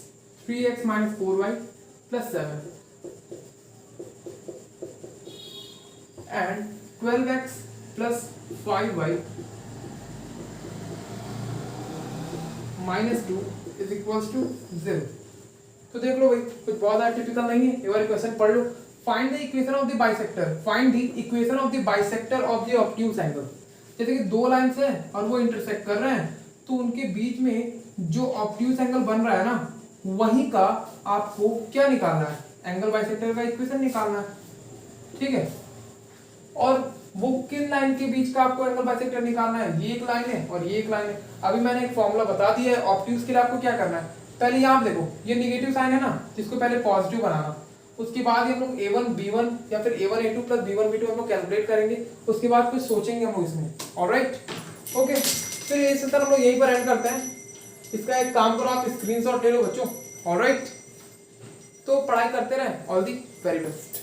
3x minus 4y plus 7 and 12x plus 5y minus 2 is equals to 0. तो देख लो भाई, कुछ बहुत typical नहीं है, एक बार question पढ़ लो। Find the equation of the bisector, find the equation of the bisector of the obtuse angle. जैसे कि दो लाइंस है और वो इंटरसेक्ट कर रहे हैं, तो उनके बीच में जो ऑब्ट्यूज एंगल बन रहा है ना, वहीं का आपको क्या निकालना है? एंगल बाइसेक्टर का इक्वेशन निकालना है, ठीक है। और वो किन लाइन के बीच का आपको एंगल बाइसेक्टर निकालना है? ये एक लाइन है और ये एक लाइन है। अभी मैंने एक फॉर्मूला बता दिया है ऑब्ट्यूज के लिए। आपको क्या करना है, पहले यहाँ देखो, ये निगेटिव साइन है ना, इसको पहले पॉजिटिव बनाना। उसके बाद हम लोग a1 b1 या फिर a1 a2 plus b1 b2 हम लोग कैलकुलेट करेंगे। उसके बाद कुछ सोचेंगे हम लोग इसमें। ऑलराइट, ओके, फिर इस तरह हम लोग यहीं पर एंड करते हैं। इसका एक काम करो, आप स्क्रीनशॉट ले लो बच्चों। ऑलराइट, तो पढ़ाई करते रहें। All the very best.